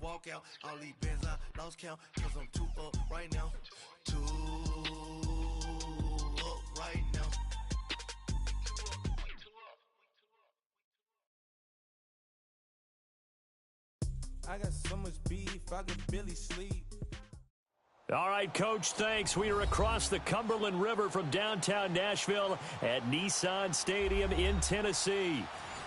walk out. All these bands I lost count, cause I'm too up right now. Too up right now. I got so much beef, I could barely sleep. All right, Coach, thanks. We are across the Cumberland River from downtown Nashville at Nissan Stadium in Tennessee.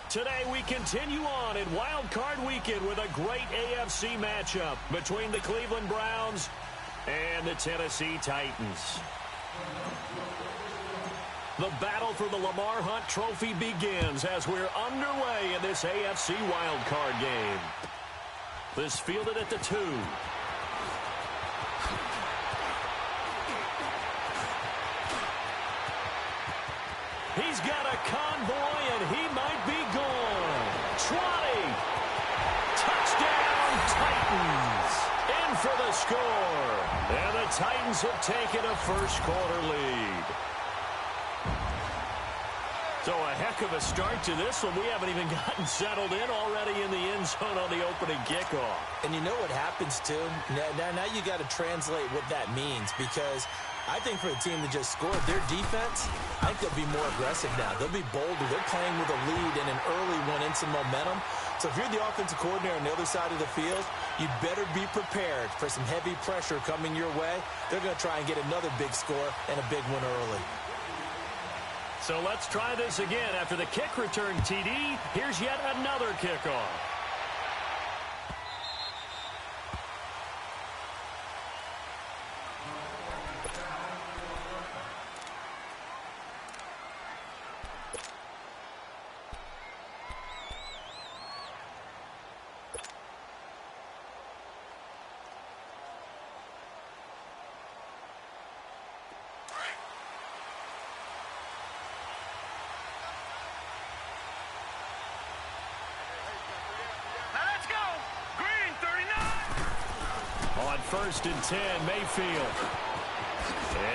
Today we continue on in Wild Card Weekend with a great AFC matchup between the Cleveland Browns and the Tennessee Titans. The battle for the Lamar Hunt Trophy begins as we're underway in this AFC Wild Card game. This fielded at the 2. He's got a convoy, and he might be gone. 20. Touchdown, Titans. In for the score. And the Titans have taken a first-quarter lead. So a heck of a start to this one. We haven't even gotten settled in already in the end zone on the opening kickoff. And you know what happens, too? Now you got to translate what that means, because I think for a team that just scored, their defense, I think they'll be more aggressive now. They'll be bolder. They're playing with a lead and an early one and some momentum. So if you're the offensive coordinator on the other side of the field, you better be prepared for some heavy pressure coming your way. They're going to try and get another big score and a big one early. So let's try this again. After the kick return TD, here's yet another kickoff. First and 10, Mayfield.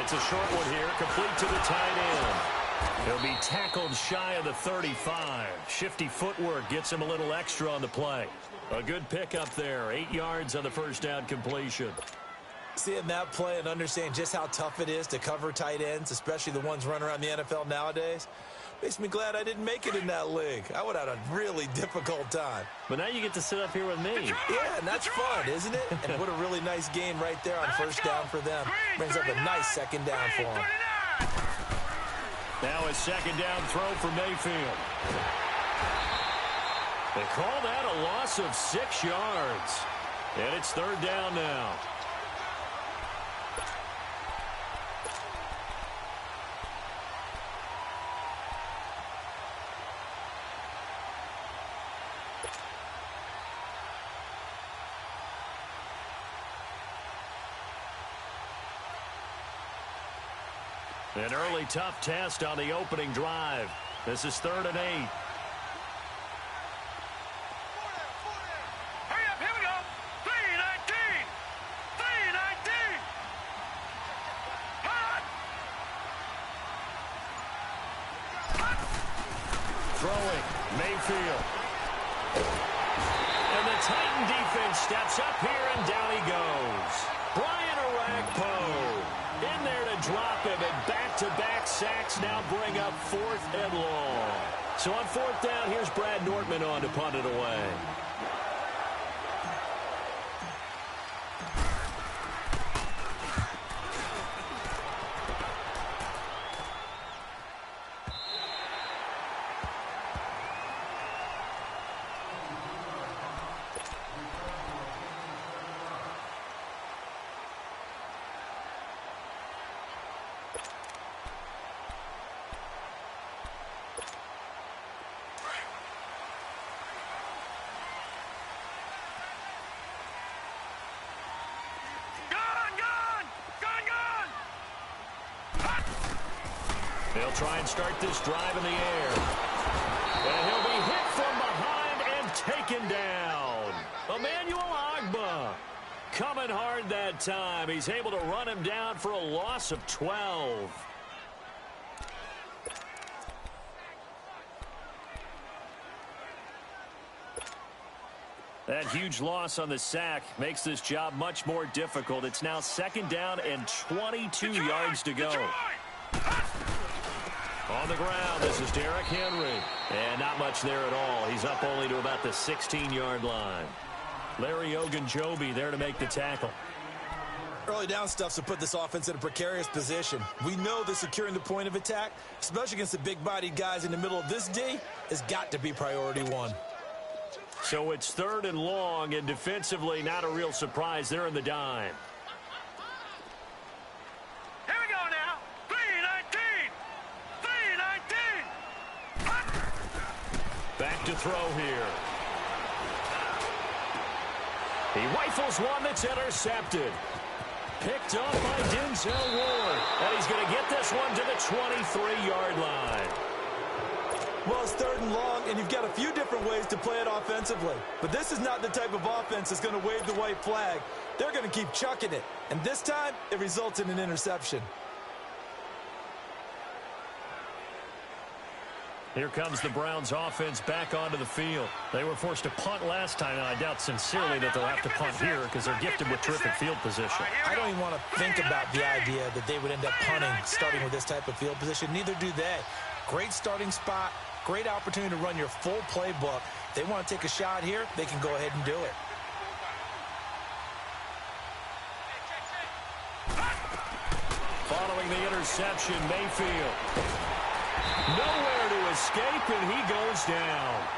It's a short one here, complete to the tight end. He'll be tackled shy of the 35. Shifty footwork gets him a little extra on the play. A good pickup there, 8 yards on the first down completion. Seeing that play and understand just how tough it is to cover tight ends, especially the ones running around the NFL nowadays, makes me glad I didn't make it in that league. I would have had a really difficult time. But now you get to sit up here with me. Yeah, and that's fun, isn't it? And what a really nice game right there on first down for them. Brings up a nice second down for them. Now a second down throw for Mayfield. They call that a loss of 6 yards. And it's third down now. An early tough test on the opening drive. This is 3rd and 8. Hurry up, here we go. 3-19. 3-19. Hot. Throwing, Mayfield. And the Titan defense steps up here, and down he goes. Brian Orakpo in there to drop him, and back-to-back sacks now bring up 4th and long. So on 4th down, here's Brad Nortman on to punt it away. They'll try and start this drive in the air. And he'll be hit from behind and taken down. Emmanuel Ogbah coming hard that time. He's able to run him down for a loss of 12. That huge loss on the sack makes this job much more difficult. It's now 2nd down and 22 yards to go. On the ground, this is Derrick Henry. And not much there at all. He's up only to about the 16-yard line. Larry Ogunjobi there to make the tackle. Early down stuffs to put this offense in a precarious position. We know that securing the point of attack, especially against the big-bodied guys in the middle of this D, has got to be priority one. So it's 3rd and long, and defensively not a real surprise. They're in the dime. Here we go now. 3-19. Back to throw here. He rifles one that's intercepted. Picked up by Denzel Ward. And he's going to get this one to the 23-yard line. Well, it's 3rd and long, and you've got a few different ways to play it offensively. But this is not the type of offense that's going to wave the white flag. They're going to keep chucking it. And this time, it results in an interception. Here comes the Browns offense back onto the field. They were forced to punt last time, and I doubt sincerely that they'll have to punt here because they're gifted with terrific field position. I don't even want to think about the idea that they would end up punting starting with this type of field position. Neither do they. Great starting spot. Great opportunity to run your full playbook. They want to take a shot here, they can go ahead and do it. Following the interception, Mayfield. Nowhere to escape, and he goes down.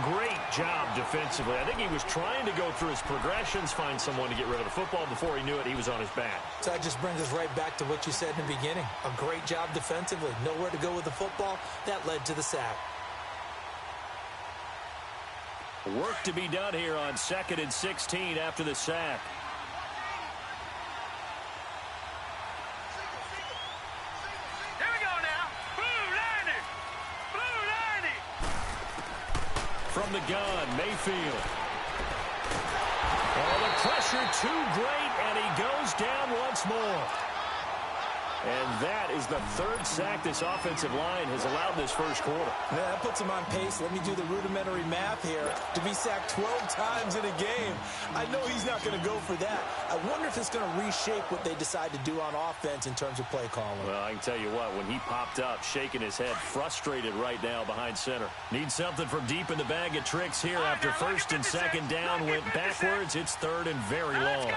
Great job defensively. I think he was trying to go through his progressions, find someone to get rid of the football. Before he knew it, he was on his back. So that just brings us right back to what you said in the beginning. A great job defensively. Nowhere to go with the football. That led to the sack. Work to be done here on 2nd and 16 after the sack. Here we go now. Blue 90. From the gun, Mayfield. Oh, the pressure too great, and he goes down once more. And that is the 3rd sack this offensive line has allowed this first quarter. Yeah, that puts him on pace. Let me do the rudimentary math here. To be sacked 12 times in a game, I know he's not going to go for that. I wonder if it's going to reshape what they decide to do on offense in terms of play calling. Well, I can tell you what, when he popped up, shaking his head, frustrated right now behind center. Needs something from deep in the bag of tricks here after 1st and 2nd down. Went backwards. It's 3rd and very long.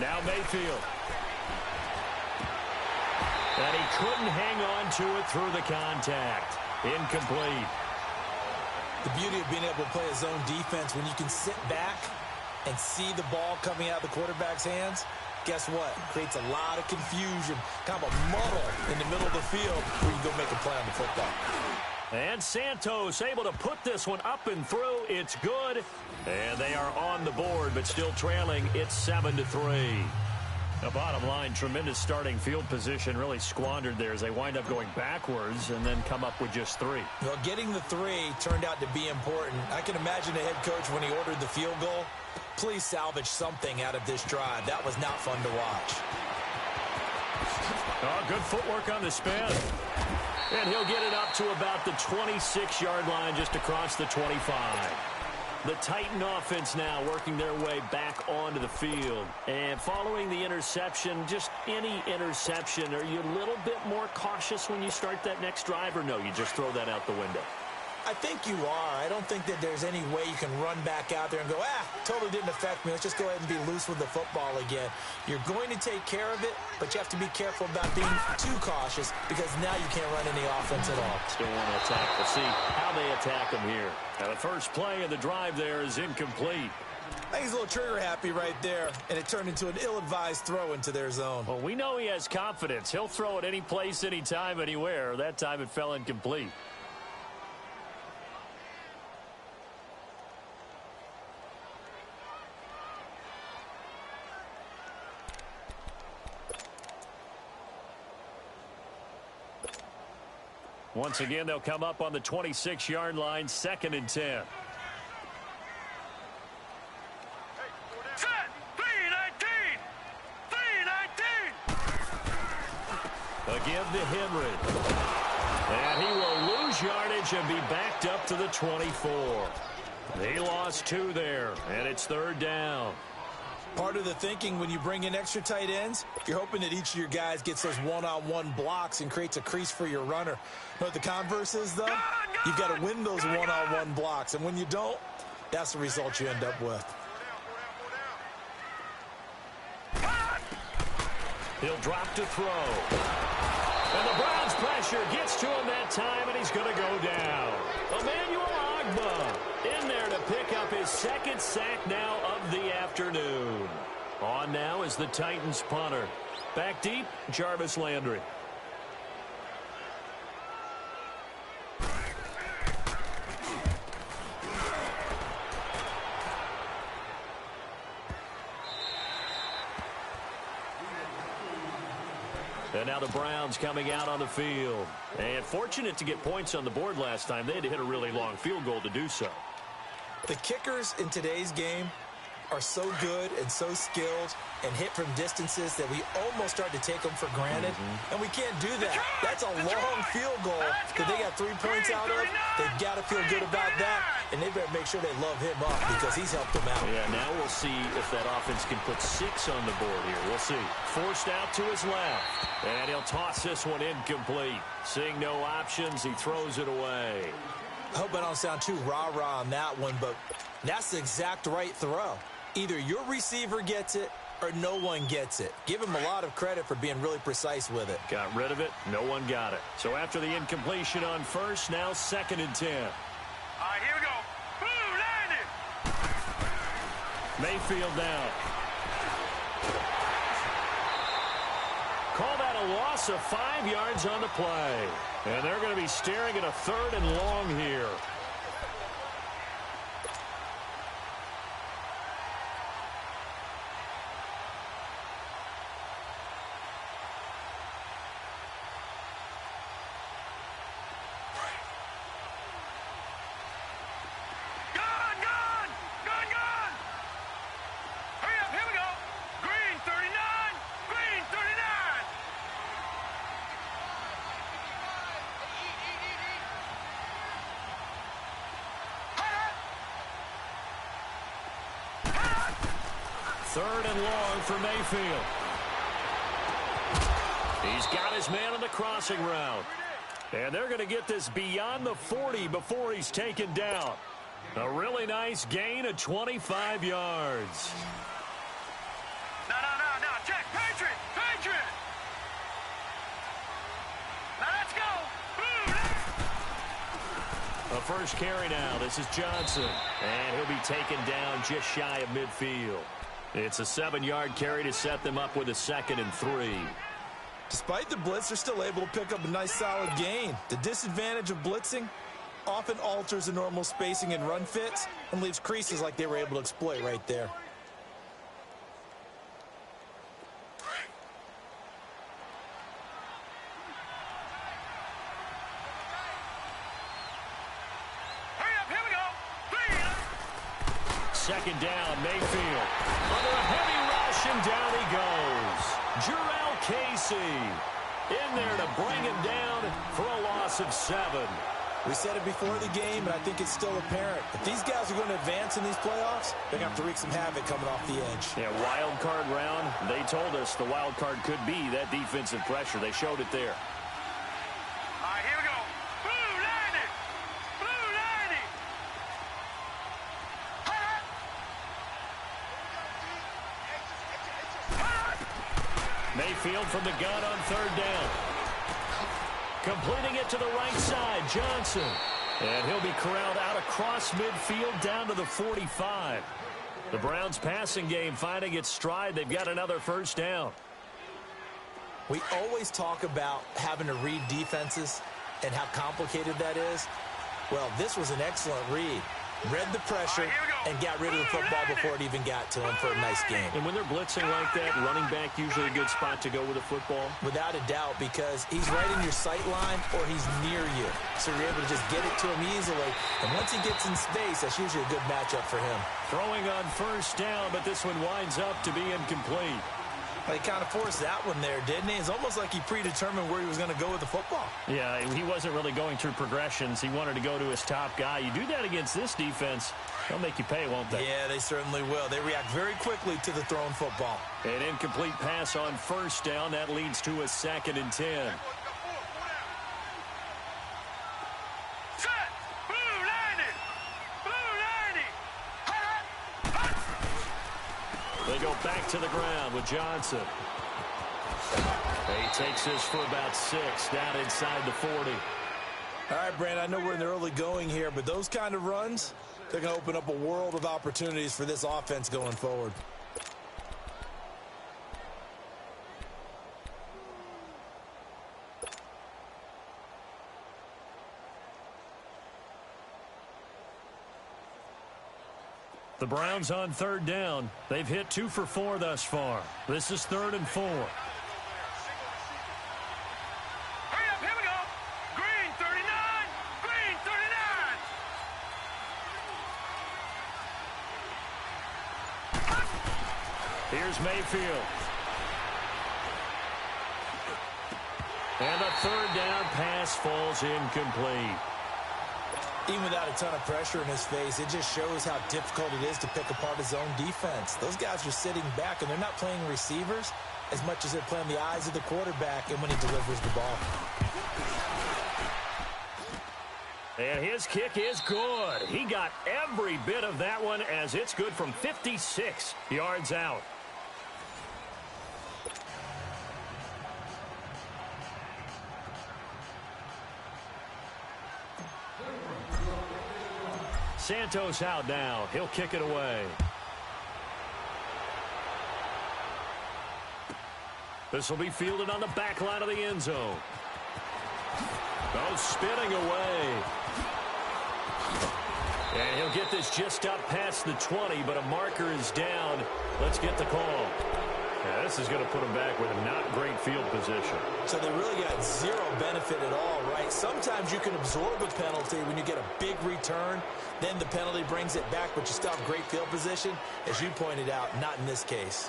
Now Mayfield. And he couldn't hang on to it through the contact. Incomplete. The beauty of being able to play a zone defense when you can sit back and see the ball coming out of the quarterback's hands, guess what? Creates a lot of confusion, kind of a muddle in the middle of the field where you go make a play on the football. And Santos able to put this one up and through. It's good. And they are on the board, but still trailing. It's 7-3. The bottom line, tremendous starting field position, really squandered there as they wind up going backwards and then come up with just 3. Well, getting the 3 turned out to be important. I can imagine the head coach when he ordered the field goal. Please salvage something out of this drive. That was not fun to watch. Oh, good footwork on the spin. And he'll get it up to about the 26-yard line, just across the 25. The Titan offense now working their way back onto the field. And following the interception, just any interception, are you a little bit more cautious when you start that next drive, or no, you just throw that out the window? I think you are. I don't think that there's any way you can run back out there and go, totally didn't affect me. Let's just go ahead and be loose with the football again. You're going to take care of it, but you have to be careful about being too cautious because now you can't run any offense at all. Still want to attack. We'll see how they attack them here. Now, the first play of the drive there is incomplete. I think he's a little trigger happy right there, and it turned into an ill-advised throw into their zone. Well, we know he has confidence. He'll throw it any place, anytime, anywhere. That time it fell incomplete. Once again, they'll come up on the 26-yard line, 2nd and 10. Again, give to Henry. And he will lose yardage and be backed up to the 24. He lost 2 there, and it's 3rd down. Part of the thinking when you bring in extra tight ends, you're hoping that each of your guys gets those one-on-one blocks and creates a crease for your runner. Know what the converse is, though? You've got to win those one-on-one blocks, and when you don't, that's the result you end up with. He'll drop to throw. And the Browns' pressure gets to him that time, and he's going to go down. Emmanuel Ogbah in there to pick up his 2nd sack now of the afternoon. On now is the Titans punter. Back deep, Jarvis Landry. And now the Browns coming out on the field. And fortunate to get points on the board last time. They had to hit a really long field goal to do so. The kickers in today's game are so good and so skilled and hit from distances that we almost start to take them for granted. And we can't do that. That's a long field goal that they got 3 points out of. They've got to feel good about that, and they better make sure they love him up because he's helped them out. Yeah, now we'll see if that offense can put 6 on the board here. We'll see. Forced out to his left, and he'll toss this one incomplete. Seeing no options, he throws it away. I hope I don't sound too rah-rah on that one, but that's the exact right throw. Either your receiver gets it or no one gets it. Give him a lot of credit for being really precise with it. Got rid of it. No one got it. So after the incompletion on first, now 2nd and 10. All right, here we go. Boom, landed. Mayfield down. Call that a loss of 5 yards on the play. And they're going to be staring at a 3rd and long here. Third and long for Mayfield. He's got his man on the crossing route. And they're going to get this beyond the 40 before he's taken down. A really nice gain of 25 yards. No, check. Patriot. Now let's go. Boom. A first carry now. This is Johnson. And he'll be taken down just shy of midfield. It's a 7-yard carry to set them up with a 2nd and 3. Despite the blitz, they're still able to pick up a nice solid gain. The disadvantage of blitzing often alters the normal spacing and run fits and leaves creases like they were able to exploit right there. Second down, Mayfield. Under a heavy rush, and down he goes. Jurrell Casey in there to bring him down for a loss of 7. We said it before the game, and I think it's still apparent. If these guys are going to advance in these playoffs, they're going to have to wreak some havoc coming off the edge. Yeah, wild card round. They told us the wild card could be that defensive pressure. They showed it there. All right, here we go. Blue landed. Mayfield from the gun on 3rd down. Completing it to the right side, Johnson. And he'll be corralled out across midfield down to the 45. The Browns passing game finding its stride. They've got another first down. We always talk about having to read defenses and how complicated that is. Well, this was an excellent read. Read the pressure and got rid of the football before it even got to him for a nice game. And when they're blitzing like that, running back usually a good spot to go with the football? Without a doubt, because he's right in your sight line or he's near you. So you're able to just get it to him easily. And once he gets in space, that's usually a good matchup for him. Throwing on first down, but this one winds up to be incomplete. He kind of forced that one there, didn't he? It's almost like he predetermined where he was going to go with the football. Yeah, he wasn't really going through progressions. He wanted to go to his top guy. You do that against this defense, they'll make you pay, won't they? Yeah, they certainly will. They react very quickly to the thrown football. An incomplete pass on first down. That leads to a 2nd and 10. They go back to the ground with Johnson. He takes this for about 6, down inside the 40. All right, Brandon, I know we're in the early going here, but those kind of runs, they're going to open up a world of opportunities for this offense going forward. The Browns on 3rd down. They've hit 2 for 4 thus far. This is 3rd and 4. Hurry up, here we go. Green 39, green 39. Here's Mayfield. And a 3rd down pass falls incomplete. Even without a ton of pressure in his face, it just shows how difficult it is to pick apart his own defense. Those guys are sitting back, and they're not playing receivers as much as they're playing the eyes of the quarterback and when he delivers the ball. And his kick is good. He got every bit of that one as it's good from 56 yards out. Santos out now. He'll kick it away. This will be fielded on the back line of the end zone. Oh, spinning away. And he'll get this just up past the 20, but a marker is down. Let's get the call. Yeah, this is going to put him back with a not great field position. So they really got zero benefit at all, right? Sometimes you can absorb a penalty when you get a big return. Then the penalty brings it back, but you still have great field position. As you pointed out, not in this case.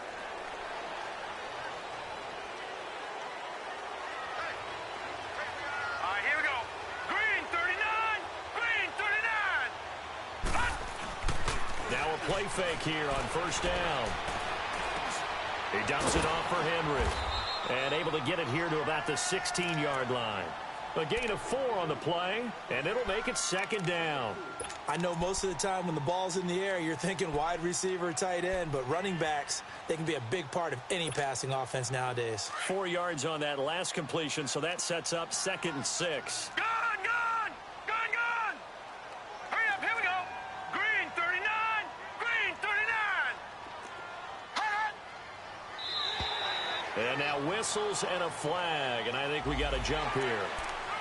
All right, here we go. Green 39, green 39. Now a play fake here on 1st down. He dumps it off for Henry. And able to get it here to about the 16-yard line. A gain of 4 on the play, and it'll make it 2nd down. I know most of the time when the ball's in the air, you're thinking wide receiver, tight end, but running backs, they can be a big part of any passing offense nowadays. 4 yards on that last completion, so that sets up 2nd and 6. Gone, gone, gone, gone. Hurry up, here we go. Green 39, green 39. And now whistles and a flag, and I think we got a jump here.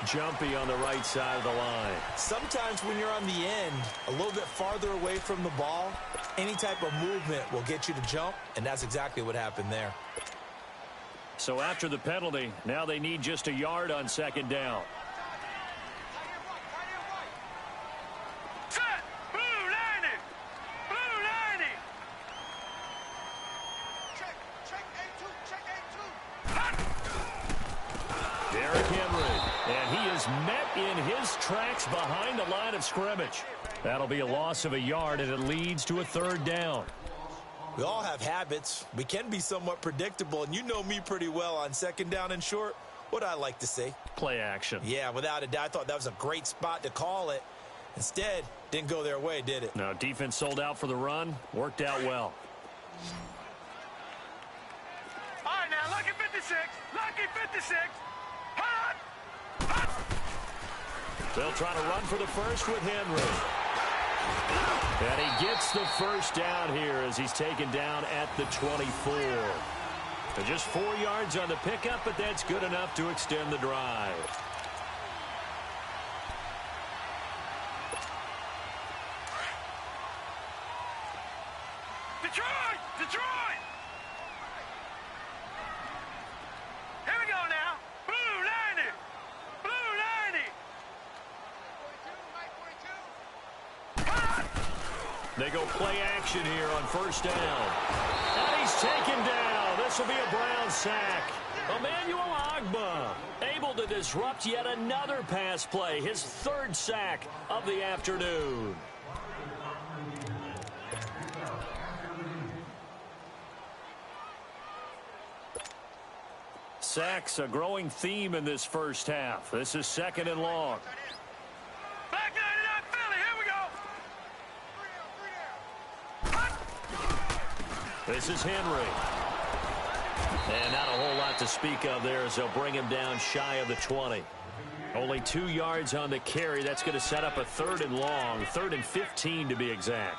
Jumpy on the right side of the line. Sometimes when you're on the end, a little bit farther away from the ball, any type of movement will get you to jump, and that's exactly what happened there. So after the penalty, now they need just a yard on 2nd down. Set, blue 90, blue 90. Check A2, check A2. Derrick Henry. And he is met in his tracks behind the line of scrimmage. That'll be a loss of a yard, and it leads to a 3rd down. We all have habits. We can be somewhat predictable, and you know me pretty well on 2nd down and short. What I like to say? Play action. Yeah, without a doubt. I thought that was a great spot to call it. Instead, didn't go their way, did it? No, defense sold out for the run. Worked out well. All right, now, lucky 56, lucky 56. Hot, hot. They'll try to run for the first with Henry. And he gets the first down here as he's taken down at the 24. So just 4 yards on the pickup, but that's good enough to extend the drive. Detroit, Detroit. Here we go now. Blue 90, blue 90. They go play action here on first down. And he's taken down. This will be a Brown sack. Emmanuel Ogbah able to disrupt yet another pass play. His third sack of the afternoon. Sacks, a growing theme in this first half. This is 2nd and long. Back 99 Philly. Here we go. This is Henry. And not a whole lot to speak of there as they'll bring him down shy of the 20. Only 2 yards on the carry. That's going to set up a 3rd and long. 3rd and 15 to be exact.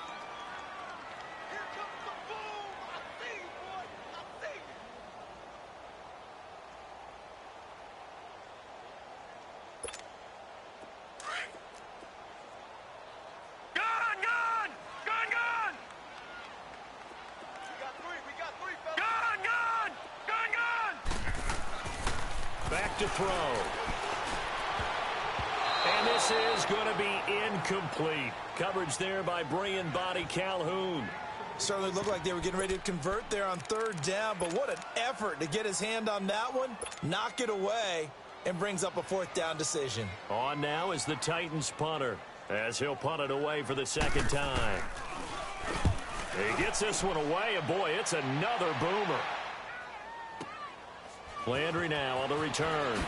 To throw. And this is going to be incomplete. Coverage there by Brian Body Calhoun. Certainly looked like they were getting ready to convert there on 3rd down, but what an effort to get his hand on that one, knock it away, and brings up a 4th down decision. On now is the Titans punter as he'll punt it away for the 2nd time. He gets this one away, and boy, it's another boomer. Landry now on the return.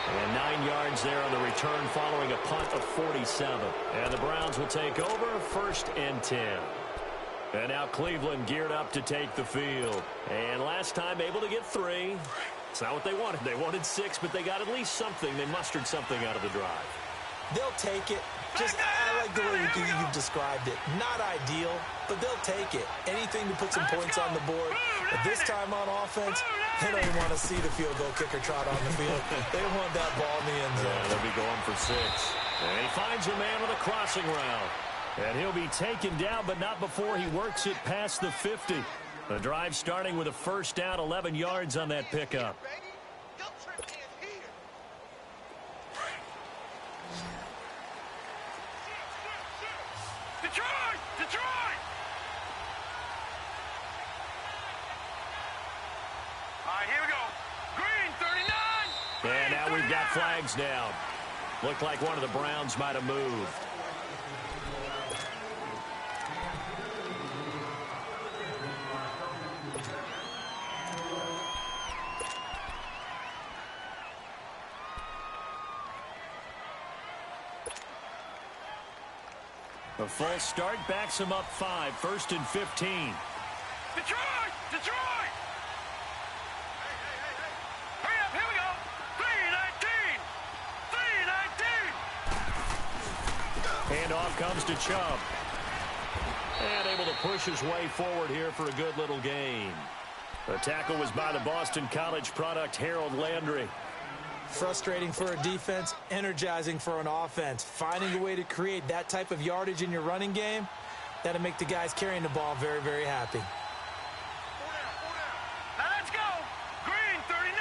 And 9 yards there on the return following a punt of 47. And the Browns will take over 1st and 10. And now Cleveland geared up to take the field. And last time able to get 3. It's not what they wanted. They wanted 6, but they got at least something. They mustered something out of the drive. They'll take it. Just, I like the way you've described it. Not ideal, but they'll take it. Anything to put some points on the board. But this time on offense, they don't even want to see the field goal kicker trot on the field. They want that ball in the end zone. Yeah, they'll be going for 6. And he finds a man with a crossing route. And he'll be taken down, but not before he works it past the 50. The drive starting with a 1st down, 11 yards on that pickup. Detroit! All right, here we go. Green, 39. And now we've got flags down. Looked like one of the Browns might have moved. A false start backs him up 5, 1st and 15. Detroit! Hurry up, here we go. 3-19. Handoff comes to Chubb. And able to push his way forward here for a good little gain. The tackle was by the Boston College product, Harold Landry. Frustrating for a defense, energizing for an offense. Finding a way to create that type of yardage in your running game, that'll make the guys carrying the ball very, very happy. Now let's go. Green, 39.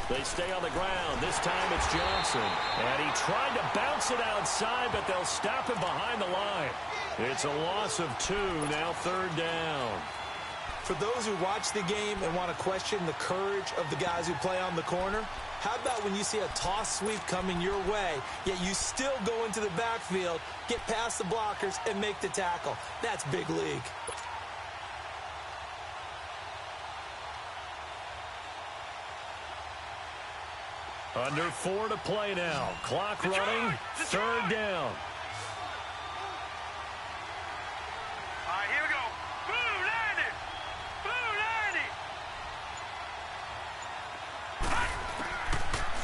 They stay on the ground. This time it's Johnson. And he tried to bounce it outside, but they'll stop him behind the line. It's a loss of 2, now 3rd down. For those who watch the game and want to question the courage of the guys who play on the corner, how about when you see a toss sweep coming your way, yet you still go into the backfield, get past the blockers, and make the tackle? That's big league. Under 4 to play now. Clock running, 3rd down. All right, here we go. Blue 90.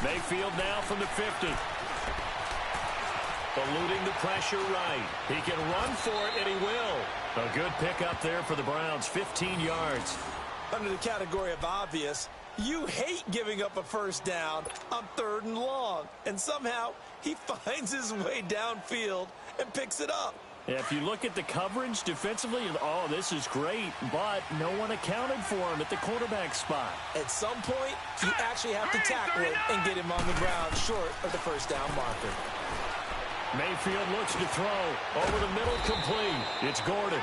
Mayfield now from the 50. Eluding the pressure right. He can run for it, and he will. A good pickup there for the Browns, 15 yards. Under the category of obvious, you hate giving up a 1st down on 3rd and long. And somehow he finds his way downfield and picks it up. If you look at the coverage defensively, oh, this is great, but no one accounted for him at the quarterback spot. At some point, you actually have to tackle it and get him on the ground short of the 1st down marker. Mayfield looks to throw. Over the middle, complete. It's Gordon.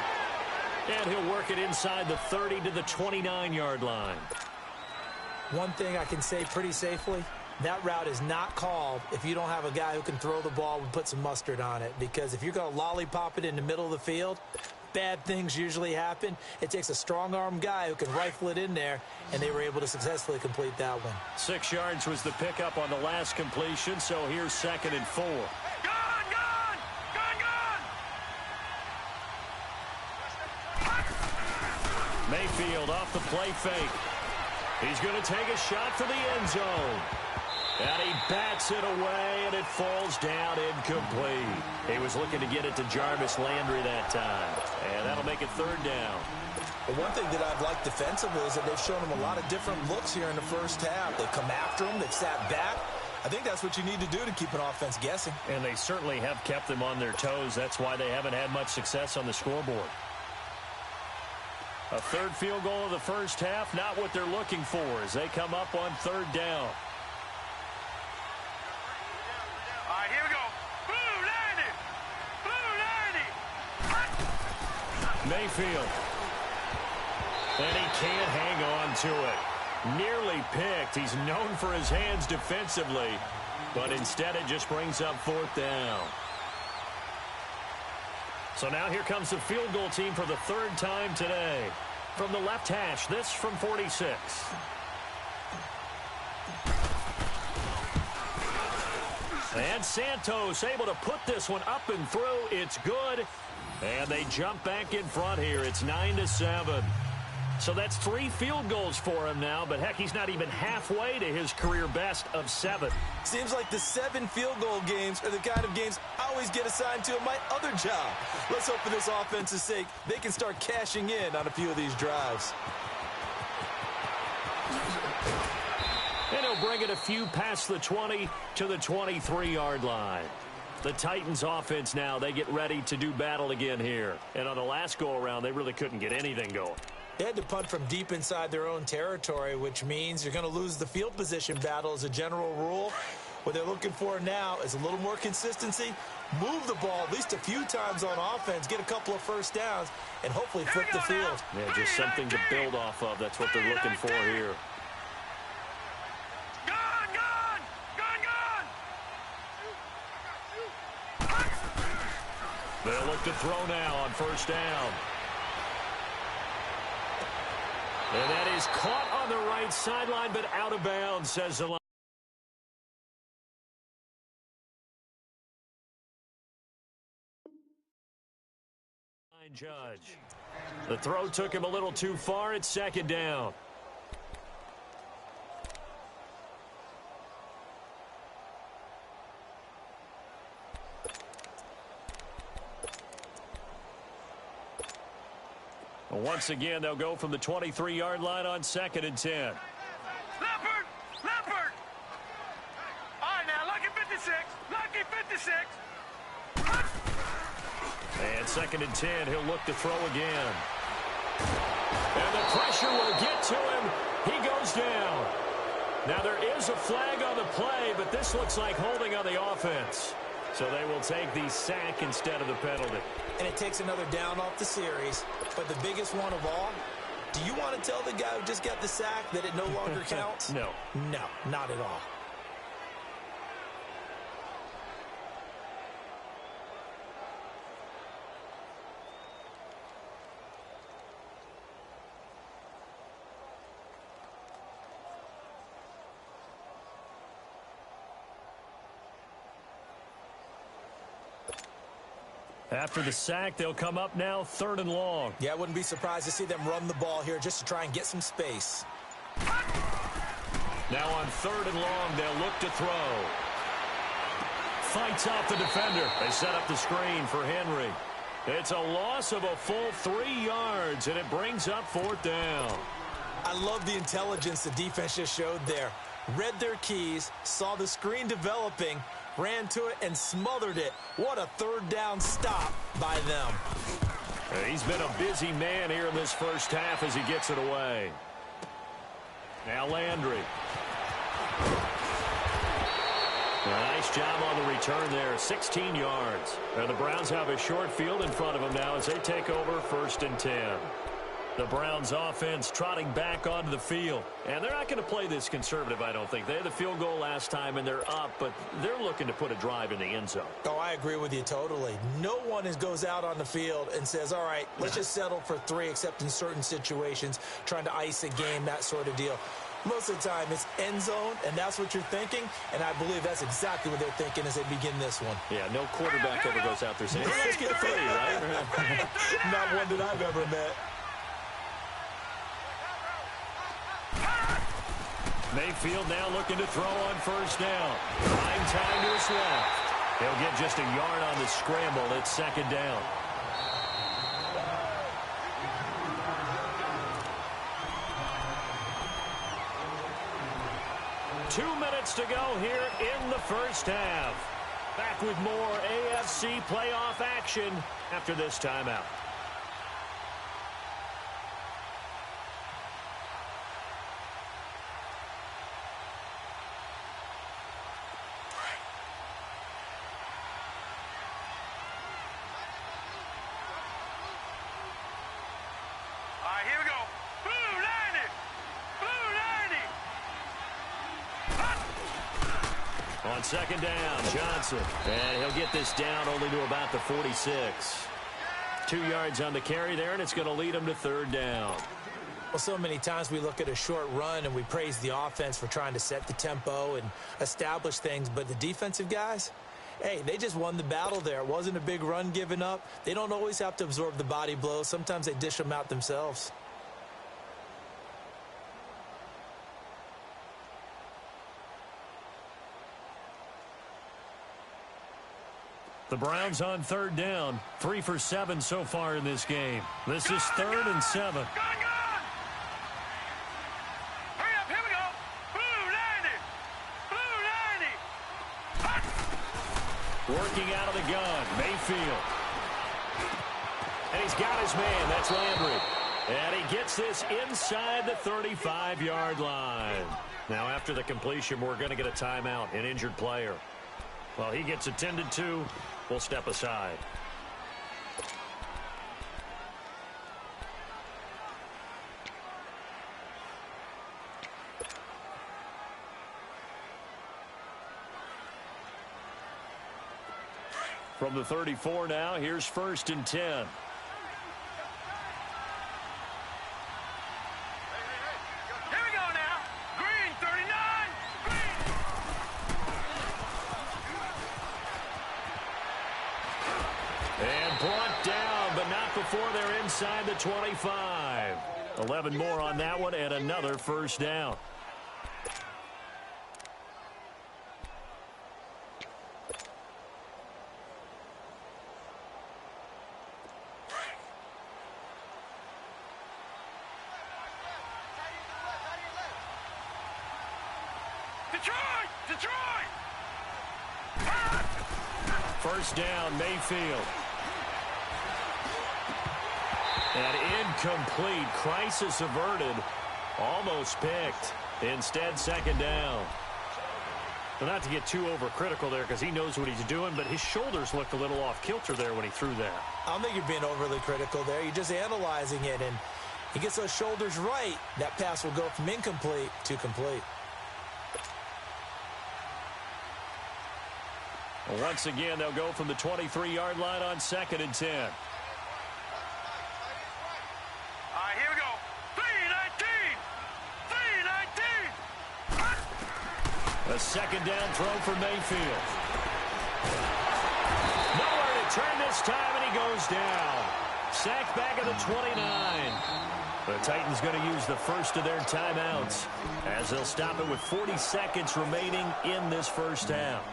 And he'll work it inside the 30 to the 29-yard line. One thing I can say pretty safely, that route is not called if you don't have a guy who can throw the ball and put some mustard on it. Because if you're going to lollipop it in the middle of the field, bad things usually happen. It takes a strong-arm guy who can rifle it in there, and they were able to successfully complete that one. 6 yards was the pickup on the last completion, so here's 2nd and 4. Mayfield off the play fake. He's going to take a shot for the end zone. And he bats it away, and it falls down incomplete. He was looking to get it to Jarvis Landry that time. And that'll make it 3rd down. But one thing that I've liked defensively is that they've shown him a lot of different looks here in the first half. They've come after him. They've sat back. I think that's what you need to do to keep an offense guessing. And they certainly have kept them on their toes. That's why they haven't had much success on the scoreboard. A 3rd field goal of the first half, not what they're looking for as they come up on 3rd down. All right, here we go. Blue Landy! Blue Landy! Mayfield. And he can't hang on to it. Nearly picked. He's known for his hands defensively, but instead it just brings up 4th down. So now here comes the field goal team for the 3rd time today. From the left hash, this from 46. And Santos able to put this one up and through. It's good. And they jump back in front here. It's 9-7. So that's 3 field goals for him now, but heck, he's not even halfway to his career best of 7. Seems like the 7 field goal games are the kind of games I always get assigned to in my other job. Let's hope for this offense's sake they can start cashing in on a few of these drives. And he'll bring it a few past the 20 to the 23-yard line. The Titans offense now, they get ready to do battle again here. And on the last go-around, they really couldn't get anything going. They had to punt from deep inside their own territory, which means you're going to lose the field position battle as a general rule. What they're looking for now is a little more consistency, move the ball at least a few times on offense, get a couple of first downs, and hopefully flip the field. Yeah, just something to build off of. That's what they're looking for here. They'll look to throw now on 1st down. And that is caught on the right sideline, but out of bounds, says the line. Judge. The throw took him a little too far. It's 2nd down. Once again, they'll go from the 23-yard line on 2nd and 10. Leopard! Leopard! All right, now, lucky 56. Lucky 56. And 2nd and 10, he'll look to throw again. And the pressure will get to him. He goes down. Now, there is a flag on the play, but this looks like holding on the offense. So they will take the sack instead of the penalty. And it takes another down off the series. But the biggest one of all, do you want to tell the guy who just got the sack that it no longer counts? No. No, not at all. After the sack, they'll come up now 3rd and long. Yeah, I wouldn't be surprised to see them run the ball here just to try and get some space. Now on 3rd and long, they'll look to throw. Fights off the defender. They set up the screen for Henry. It's a loss of a full 3 yards, and it brings up 4th down. I love the intelligence the defense just showed there. Read their keys, saw the screen developing, ran to it and smothered it. What a 3rd down stop by them. He's been a busy man here in this first half as he gets it away. Now Landry. Nice job on the return there, 16 yards. And the Browns have a short field in front of them now as they take over 1st and 10. The Browns offense trotting back onto the field. And they're not going to play this conservative, I don't think. They had the field goal last time, and they're up, but they're looking to put a drive in the end zone. Oh, I agree with you totally. No one goes out on the field and says, all right, let's just settle for 3, except in certain situations, trying to ice a game, that sort of deal. Most of the time, it's end zone, and that's what you're thinking, and I believe that's exactly what they're thinking as they begin this one. Yeah, no quarterback ever goes out there saying, hey, let's get 3, right? Not one that I've ever met. Mayfield now looking to throw on 1st down. Prime time to his left. He'll get just a yard on the scramble. It's 2nd down. Two minutes to go here in the first half. Back with more AFC playoff action after this timeout. Here we go. Blue 90. Blue 90. On 2nd down, Johnson. And he'll get this down only to about the 46. 2 yards on the carry there, and it's going to lead him to 3rd down. Well, so many times we look at a short run and we praise the offense for trying to set the tempo and establish things, but the defensive guys, hey, they just won the battle there. It wasn't a big run given up. They don't always have to absorb the body blows. Sometimes they dish them out themselves. The Browns on 3rd down, 3 for 7 so far in this game. This is 3rd and 7. Gun! Hurry up, here we go. Blue 90. Blue 90. Working out of the gun, Mayfield. And he's got his man, that's Landry. And he gets this inside the 35-yard line. Now after the completion, we're going to get a timeout, an injured player. Well, he gets attended to. We'll step aside. From the 34 now, here's 1st and 10. Here we go now. Green 39. Green. And brought down, but not before they're inside the 25. 11 more on that one, and another 1st down. Detroit! 1st down, Mayfield. And incomplete. Crisis averted. Almost picked. Instead, 2nd down. Well, not to get too overcritical there because he knows what he's doing, but his shoulders looked a little off kilter there when he threw that. I don't think you're being overly critical there. You're just analyzing it, and he gets those shoulders right. That pass will go from incomplete to complete. Once again, they'll go from the 23-yard line on 2nd and 10. Here we go. 319. 319. A 2nd down throw for Mayfield. Nowhere to turn this time, and he goes down. Sacked back at the 29. The Titans going to use the first of their timeouts as they'll stop it with 40 seconds remaining in this first half.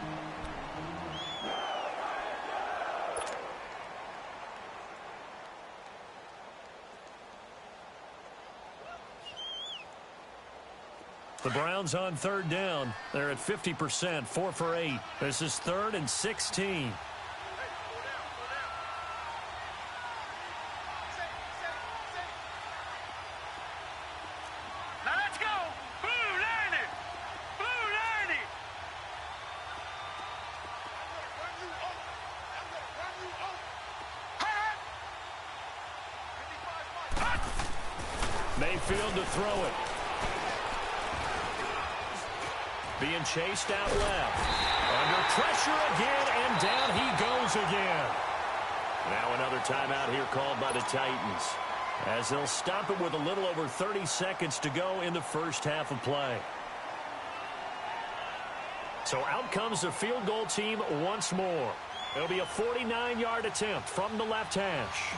The Browns on 3rd down. They're at 50%, 4 for 8. This is 3rd and 16. Now let's go. Blue 90. Blue 90. Mayfield to throw it. Being chased out left. Under pressure again, and down he goes again. Now another timeout here called by the Titans, as they'll stop it with a little over 30 seconds to go in the first half of play. So out comes the field goal team once more. It'll be a 49-yard attempt from the left hash.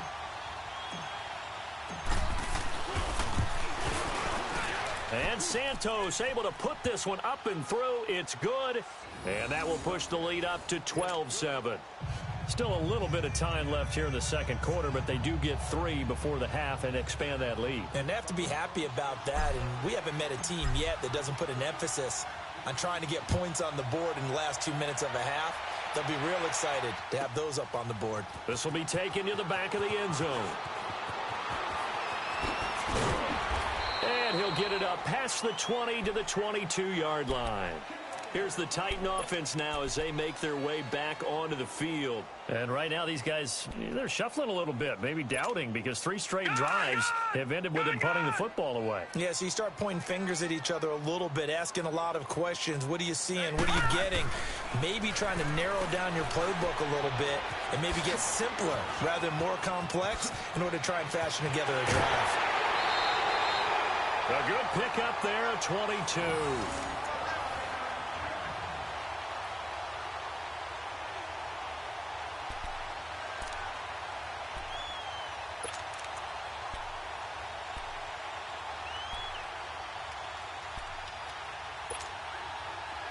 And Santos able to put this one up and through. It's good. And that will push the lead up to 12-7. Still a little bit of time left here in the second quarter, but they do get 3 before the half and expand that lead. And they have to be happy about that. And we haven't met a team yet that doesn't put an emphasis on trying to get points on the board in the last 2 minutes of a half. They'll be real excited to have those up on the board. This will be taken to the back of the end zone. And he'll get it up past the 20 to the 22-yard line. Here's the Titan offense now as they make their way back onto the field. And right now these guys, they're shuffling a little bit, maybe doubting, because 3 straight drives have ended with them punting the football away. Yeah, so you start pointing fingers at each other a little bit, asking a lot of questions. What are you seeing? What are you getting? Maybe trying to narrow down your playbook a little bit and maybe get simpler rather than more complex in order to try and fashion together a drive. A good pickup there at 22.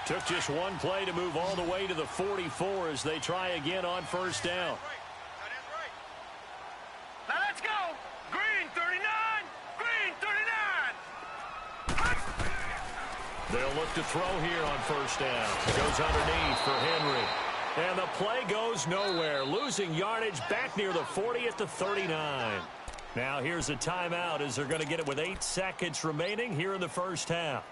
Took just one play to move all the way to the 44 as they try again on first down. Now let's go. Green 39. Green 39. They'll look to throw here on first down. Goes underneath for Henry. And the play goes nowhere. Losing yardage back near the 40 at the 39. Now here's a timeout as they're going to get it with 8 seconds remaining here in the first half.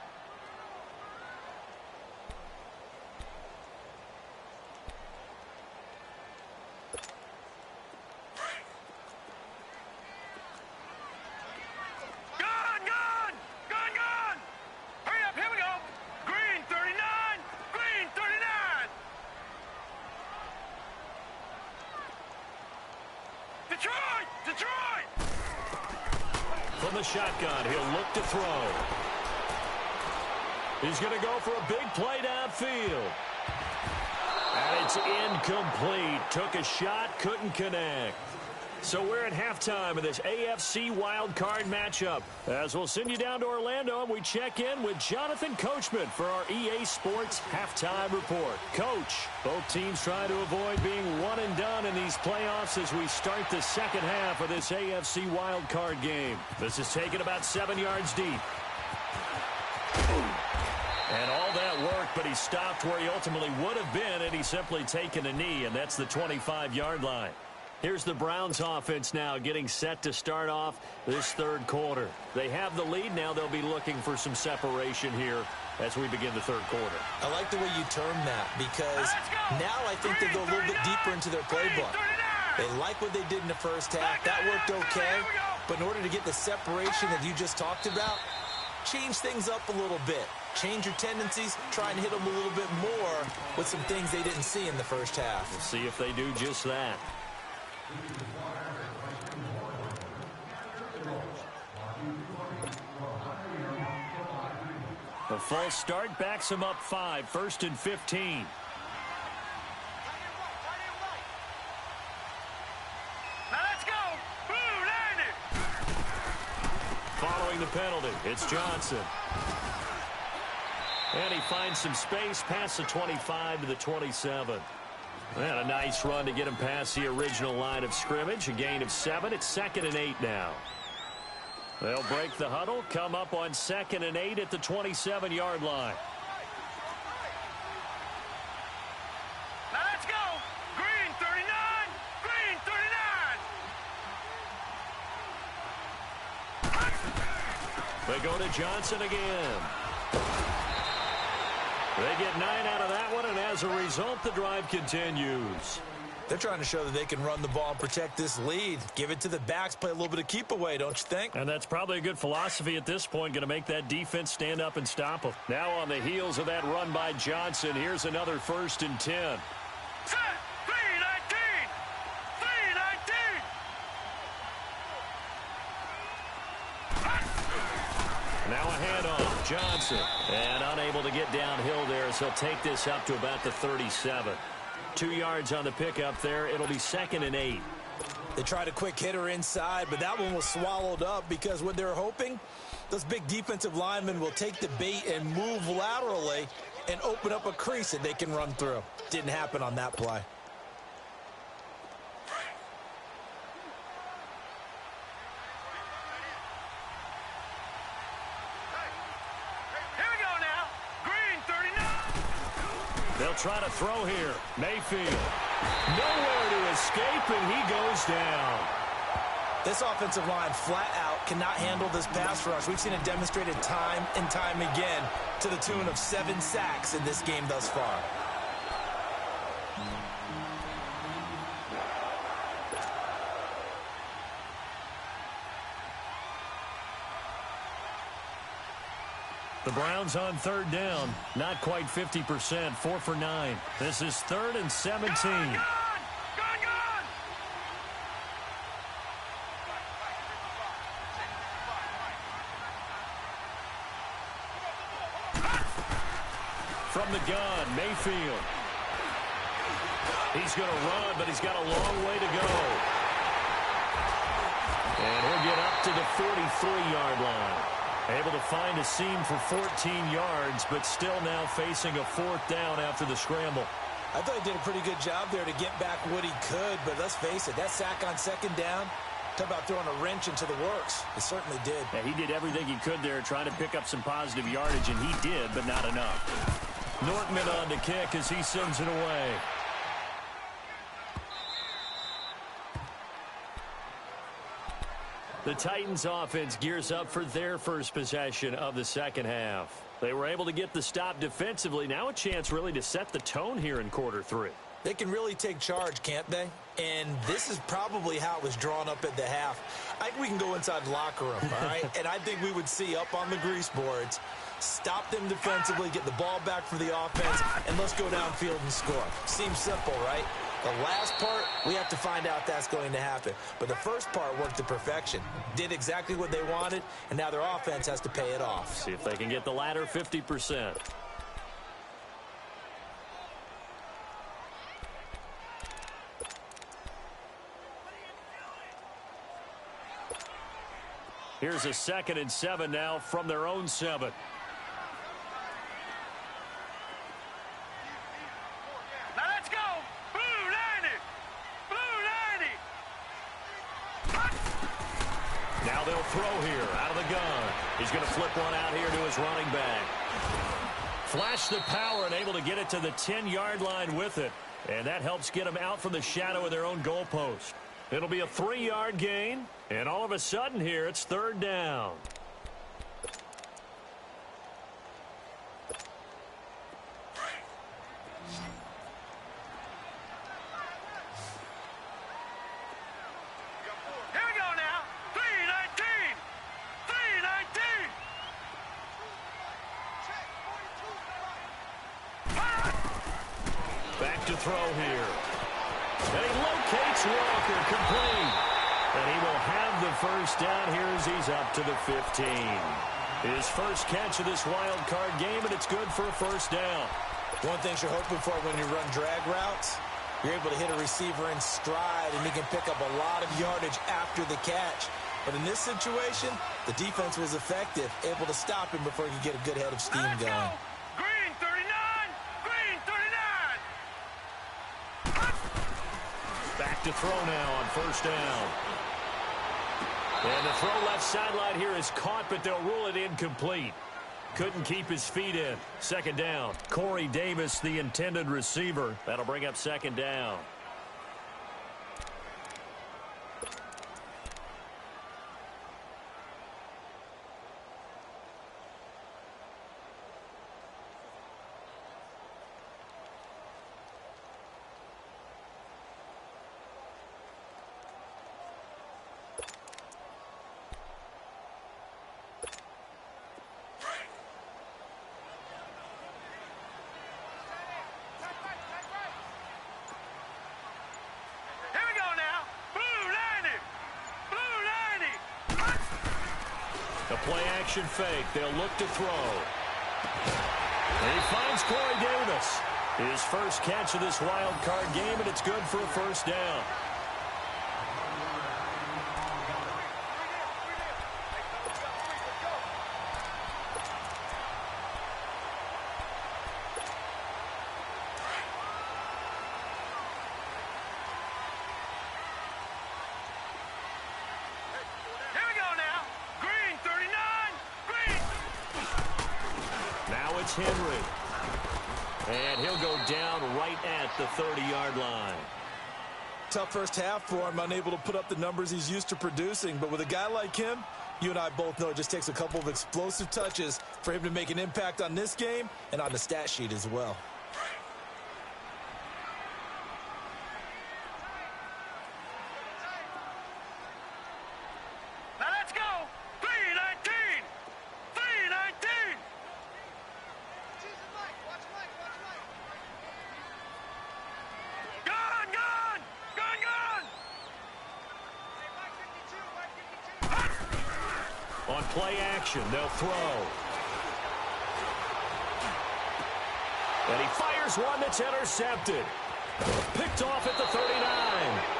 From the shotgun, he'll look to throw. He's going to go for a big play downfield. And it's incomplete. Took a shot, couldn't connect. So we're at halftime of this AFC wildcard matchup. As we'll send you down to Orlando, and we check in with Jonathan Coachman for our EA Sports Halftime Report. Coach, both teams try to avoid being one and done in these playoffs as we start the second half of this AFC wildcard game. This is taken about 7 yards deep. And all that worked, but he stopped where he ultimately would have been, and he's simply taken a knee, and that's the 25-yard line. Here's the Browns offense now getting set to start off this third quarter. They have the lead. Now they'll be looking for some separation here as we begin the third quarter. I like the way you term that because now I think they go a little bit deeper into their playbook. They like what they did in the first half. That worked okay. But in order to get the separation that you just talked about, change things up a little bit. Change your tendencies, try and hit them a little bit more with some things they didn't see in the first half. We'll see if they do just that. A false start backs him up 5, 1st and 15. Now let's go. Blue landed. Following the penalty, it's Johnson. And he finds some space past the 25 to the 27. And a nice run to get him past the original line of scrimmage. A gain of 7. It's 2nd and 8 now. They'll break the huddle, come up on 2nd and 8 at the 27-yard line. Now let's go. Green 39. Green 39. They go to Johnson again. They get 9 out of that one, and as a result, the drive continues. They're trying to show that they can run the ball and protect this lead. Give it to the backs, play a little bit of keep away, don't you think? And that's probably a good philosophy at this point, going to make that defense stand up and stop them. Now on the heels of that run by Johnson, here's another 1st and 10. Set. 319. 319. Now a handoff, Johnson. And unable to get downhill there as he'll take this up to about the 37. 2 yards on the pickup there. It'll be 2nd and 8. They tried a quick hitter inside, but that one was swallowed up because what they're hoping, those big defensive linemen will take the bait and move laterally and open up a crease that they can run through. Didn't happen on that play. They'll try to throw here. Mayfield. Nowhere to escape, and he goes down. This offensive line flat out cannot handle this pass rush. We've seen it demonstrated time and time again to the tune of 7 sacks in this game thus far. The Browns on 3rd down. Not quite 50%. 4 for 9. This is 3rd and 17. Gone! From the gun, Mayfield. He's going to run, but he's got a long way to go. And he'll get up to the 43-yard line. Able to find a seam for 14 yards, but still now facing a 4th down after the scramble. I thought he did a pretty good job there to get back what he could, but let's face it, that sack on 2nd down, talk about throwing a wrench into the works. It certainly did. Yeah, he did everything he could there, trying to pick up some positive yardage, and he did, but not enough. Nortman on the kick as he sends it away. The Titans offense gears up for their first possession of the 2nd half. They were able to get the stop defensively. Now a chance really to set the tone here in quarter 3. They can really take charge, can't they? And this is probably how it was drawn up at the half. I think we can go inside the locker room, all right? And I think we would see up on the grease boards, stop them defensively, get the ball back for the offense, and let's go downfield and score. Seems simple, right? The last part, we have to find out that's going to happen. But the first part worked to perfection. Did exactly what they wanted, and now their offense has to pay it off. See if they can get the latter 50%. Here's a 2nd and 7 now from their own 7. Now let's go! Blue 90! Blue 90! Now they'll throw here out of the gun. He's going to flip one out here to his running back. Flash the power and able to get it to the 10-yard line with it. And that helps get them out from the shadow of their own goalpost. It'll be a 3-yard gain. And all of a sudden here, it's 3rd down. Here we go now! 319! 319! Back to throw here. And he locates Walker, complete. And he will have the 1st down here as he's up to the 15. His first catch of this wild card game, and it's good for a 1st down. One thing you're hoping for when you run drag routes, you're able to hit a receiver in stride, and he can pick up a lot of yardage after the catch. But in this situation, the defense was effective, able to stop him before he could get a good head of steam Let's going. go! Green 39! Green 39! Back to throw now on 1st down. And the throw left sideline here is caught, but they'll rule it incomplete. Couldn't keep his feet in. 2nd down. Corey Davis, the intended receiver. That'll bring up 2nd down. play action fake. They'll look to throw. And he finds Corey Davis. His first catch of this wild card game, and it's good for a first down. It's Henry. And he'll go down right at the 30-yard line. Tough first half for him, unable to put up the numbers he's used to producing. But with a guy like him, you and I both know it just takes a couple of explosive touches for him to make an impact on this game and on the stat sheet as well. On play action, they'll throw. And he fires one that's intercepted. Picked off at the 39.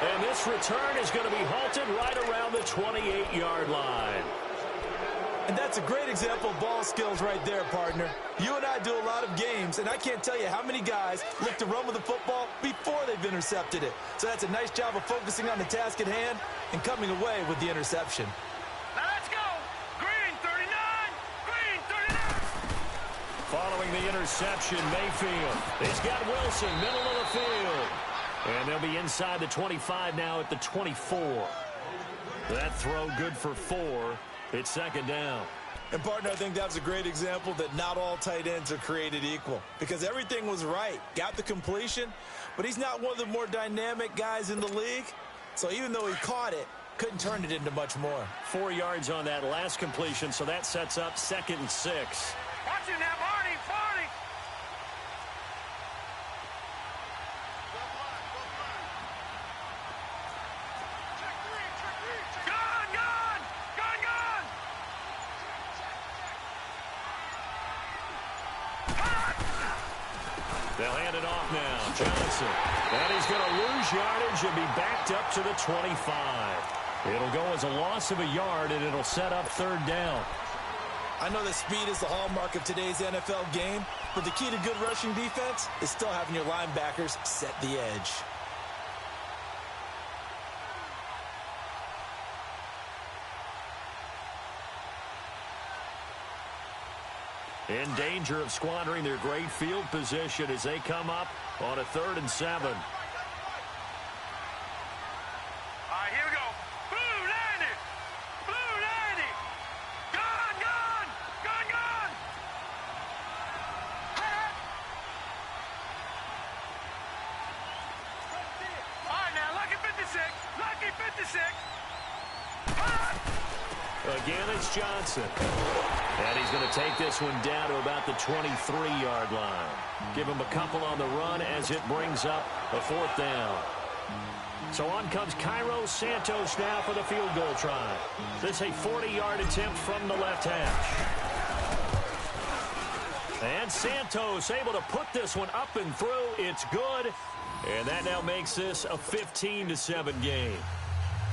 And this return is going to be halted right around the 28-yard line. And that's a great example of ball skills right there, partner. You and I do a lot of games, and I can't tell you how many guys look to run with the football before they've intercepted it. So that's a nice job of focusing on the task at hand and coming away with the interception. Following the interception, Mayfield. He's got Wilson, middle of the field. And they'll be inside the 25 now at the 24. That throw good for 4. It's second down. And, partner, I think that's a great example that not all tight ends are created equal. Because everything was right. Got the completion, but he's not one of the more dynamic guys in the league. So even though he caught it, couldn't turn it into much more. 4 yards on that last completion, so that sets up 2nd and 6. Watch it now, Barney, Barney. They'll hand it off now. Johnson. And he's going to lose yardage and be backed up to the 25. It'll go as a loss of a yard, and it'll set up 3rd down. I know that speed is the hallmark of today's NFL game, but the key to good rushing defense is still having your linebackers set the edge. In danger of squandering their great field position as they come up on a 3rd and 7. All right, here we go. Blue 90. Blue 90. Gun, gun. Gun, gun. All right, now, lucky 56. Lucky 56. Again, it's Johnson. And he's going to take this one down to about the 23-yard line. Give him a couple on the run as it brings up a 4th down. So on comes Cairo Santos now for the field goal try. This is a 40-yard attempt from the left hash. And Santos able to put this one up and through. It's good. And that now makes this a 15-7 game.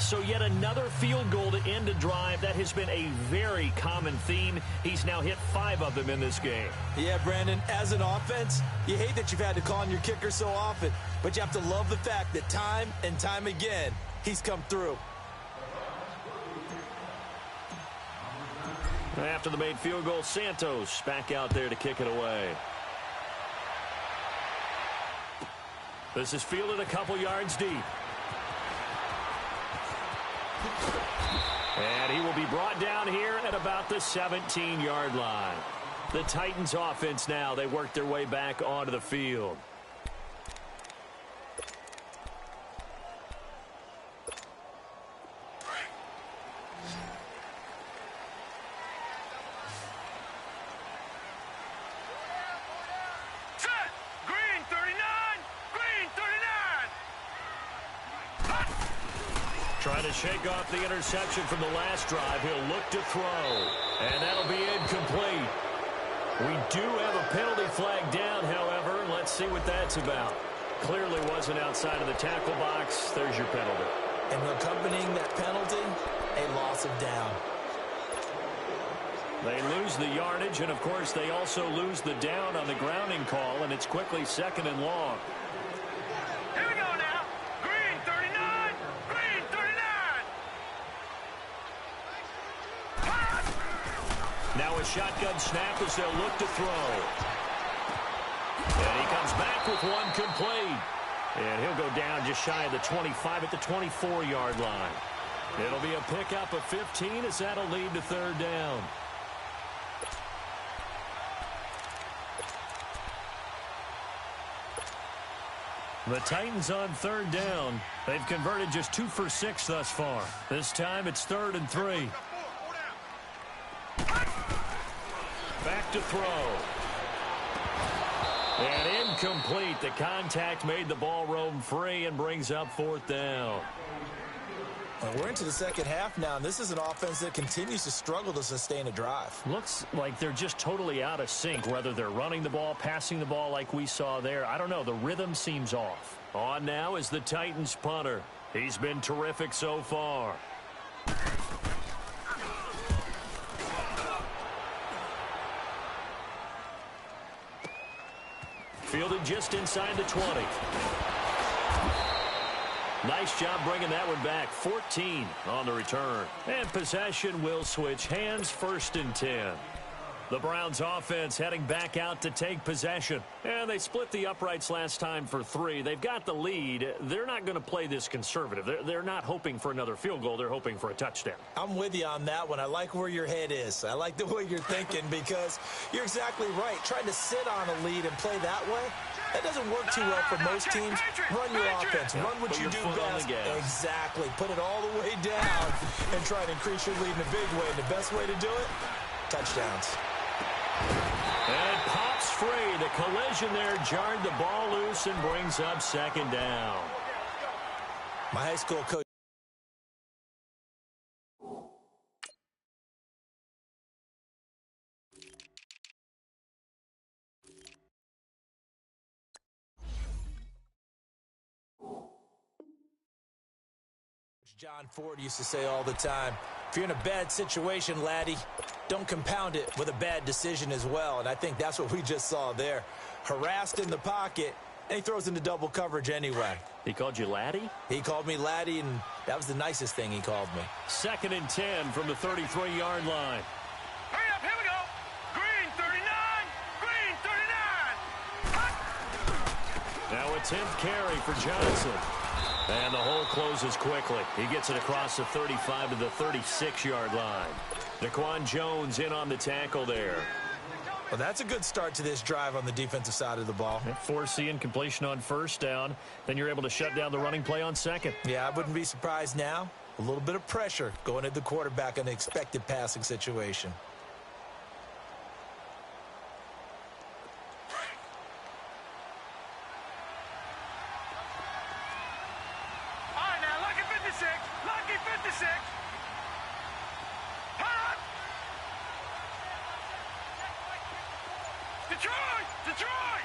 So yet another field goal to end a drive. That has been a very common theme. He's now hit 5 of them in this game. Yeah, Brandon, as an offense, you hate that you've had to call on your kicker so often, but you have to love the fact that time and time again, he's come through. After the made field goal, Santos back out there to kick it away. This is fielded a couple yards deep. And he will be brought down here at about the 17-yard line. The Titans offense now, they work their way back onto the field. Set. Green 39. Green 39. Trying to shake off the interception from the last drive. He'll look to throw. And that'll be incomplete. We do have a penalty flag down, however. Let's see what that's about. Clearly wasn't outside of the tackle box. There's your penalty. And accompanying that penalty, a loss of down. They lose the yardage, and, of course, they also lose the down on the grounding call, and it's quickly 2nd and long. Here we go now. Green 39. Green 39. Now a shotgun snap as they'll look to throw. And he comes back with one complete. And he'll go down just shy of the 25 at the 24-yard line. It'll be a pickup of 15 as that'll lead to 3rd down. The Titans on 3rd down. They've converted just 2 for 6 thus far. This time it's 3rd and 3. Back to throw. And incomplete. The contact made the ball roam free and brings up 4th down. Well, we're into the second half now, and this is an offense that continues to struggle to sustain a drive. Looks like they're just totally out of sync, whether they're running the ball, passing the ball like we saw there. I don't know. The rhythm seems off. On now is the Titans punter. He's been terrific so far. Fielded just inside the 20. Nice job bringing that one back. 14 on the return. And possession will switch hands, 1st and 10. The Browns offense heading back out to take possession. And they split the uprights last time for 3. They've got the lead. They're not going to play this conservative. They're not hoping for another field goal. They're hoping for a touchdown. I'm with you on that one. I like where your head is. I like the way you're thinking because you're exactly right. Trying to sit on a lead and play that way, that doesn't work too well for most teams. Run your offense. Run what you do best. Exactly. Put it all the way down and try to increase your lead in a big way. And the best way to do it, touchdowns. And it pops free. The collision there jarred the ball loose and brings up 2nd down. My high school coach. John Ford used to say all the time, if you're in a bad situation, laddie, don't compound it with a bad decision as well. And I think that's what we just saw there. Harassed in the pocket, and he throws into double coverage anyway. He called you laddie? He called me laddie, and that was the nicest thing he called me. 2nd and 10 from the 33-yard line. Hurry up, here we go. Green 39. Green 39. Now a 10th carry for Johnson. And the hole closes quickly. He gets it across the 35 to the 36-yard line. Daquan Jones in on the tackle there. Well, that's a good start to this drive on the defensive side of the ball. Forcing incompletion on 1st down. Then you're able to shut down the running play on 2nd. Yeah, I wouldn't be surprised now. A little bit of pressure going at the quarterback in an expected passing situation. Detroit!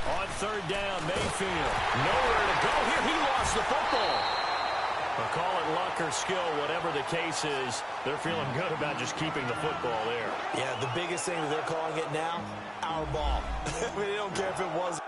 On 3rd down, Mayfield. Nowhere to go here. He lost the football. I'll call it luck or skill, whatever the case is. They're feeling good about just keeping the football there. Yeah, the biggest thing that they're calling it now, our ball. I mean, they don't care if it was.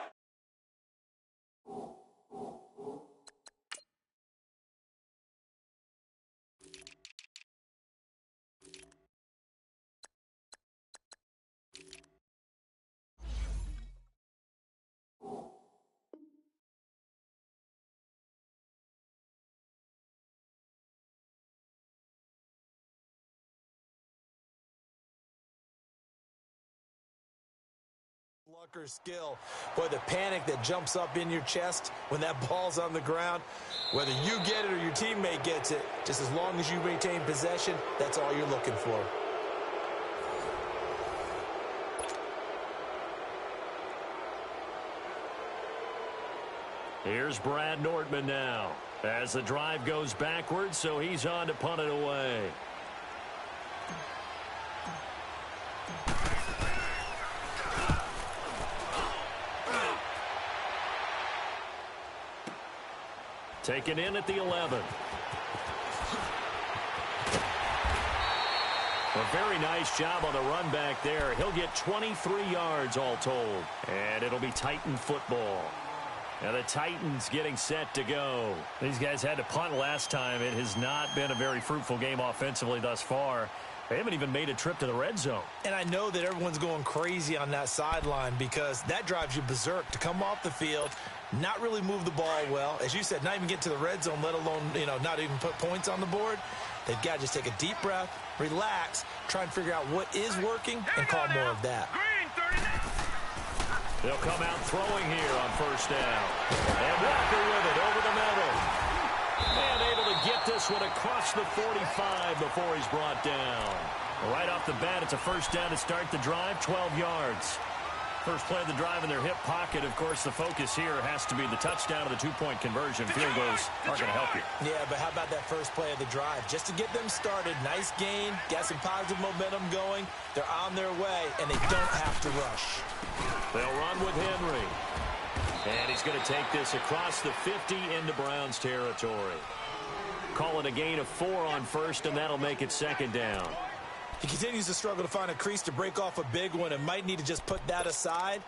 Luck or skill. Boy, the panic that jumps up in your chest when that ball's on the ground, whether you get it or your teammate gets it, just as long as you maintain possession, that's all you're looking for. Here's Brad Nordman now. As the drive goes backwards, so he's on to punt it away. Taken in at the 11. A very nice job on the run back there. He'll get 23 yards all told. And it'll be Titan football. Now the Titans getting set to go. These guys had to punt last time. It has not been a very fruitful game offensively thus far. They haven't even made a trip to the red zone. And I know that everyone's going crazy on that sideline because that drives you berserk to come off the field, not really move the ball well. As you said, not even get to the red zone, let alone, not even put points on the board. They've got to just take a deep breath, relax, try and figure out what is working, and call more of that. They'll come out throwing here on first down. And Walker with it over the middle. And able to get this one across the 45 before he's brought down. Right off the bat, it's a first down to start the drive, 12 yards. First play of the drive in their hip pocket. Of course, the focus here has to be the touchdown of the two-point conversion. Field goals aren't going to help you. Yeah, but how about that first play of the drive? Just to get them started, nice gain, got some positive momentum going. They're on their way, and they don't have to rush. They'll run with Henry. And he's going to take this across the 50 into Browns territory. Call it a gain of 4 on first, and that'll make it second down. He continues to struggle to find a crease to break off a big one and might need to just put that aside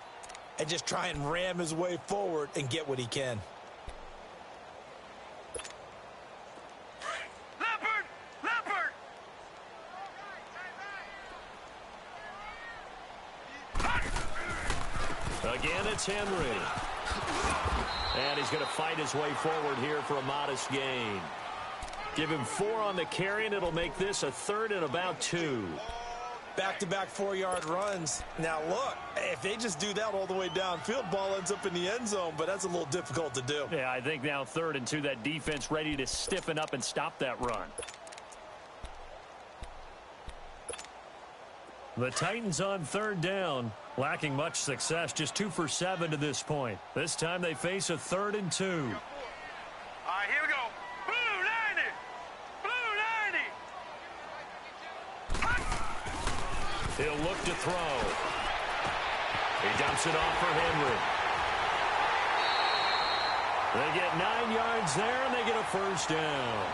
and just try and ram his way forward and get what he can. Leopard! Again, it's Henry. And he's going to fight his way forward here for a modest gain. Give him 4 on the carry, and it'll make this a third and about 2. Back-to-back 4-yard runs. Now, look, if they just do that all the way downfield, ball ends up in the end zone, but that's a little difficult to do. Yeah, I think now 3rd and 2, that defense ready to stiffen up and stop that run. The Titans on 3rd down, lacking much success, just 2 for 7 to this point. This time they face a 3rd and 2. All right, here we go. Blue 90. He'll look to throw. He dumps it off for Henry. They get 9 yards there, and they get a first down.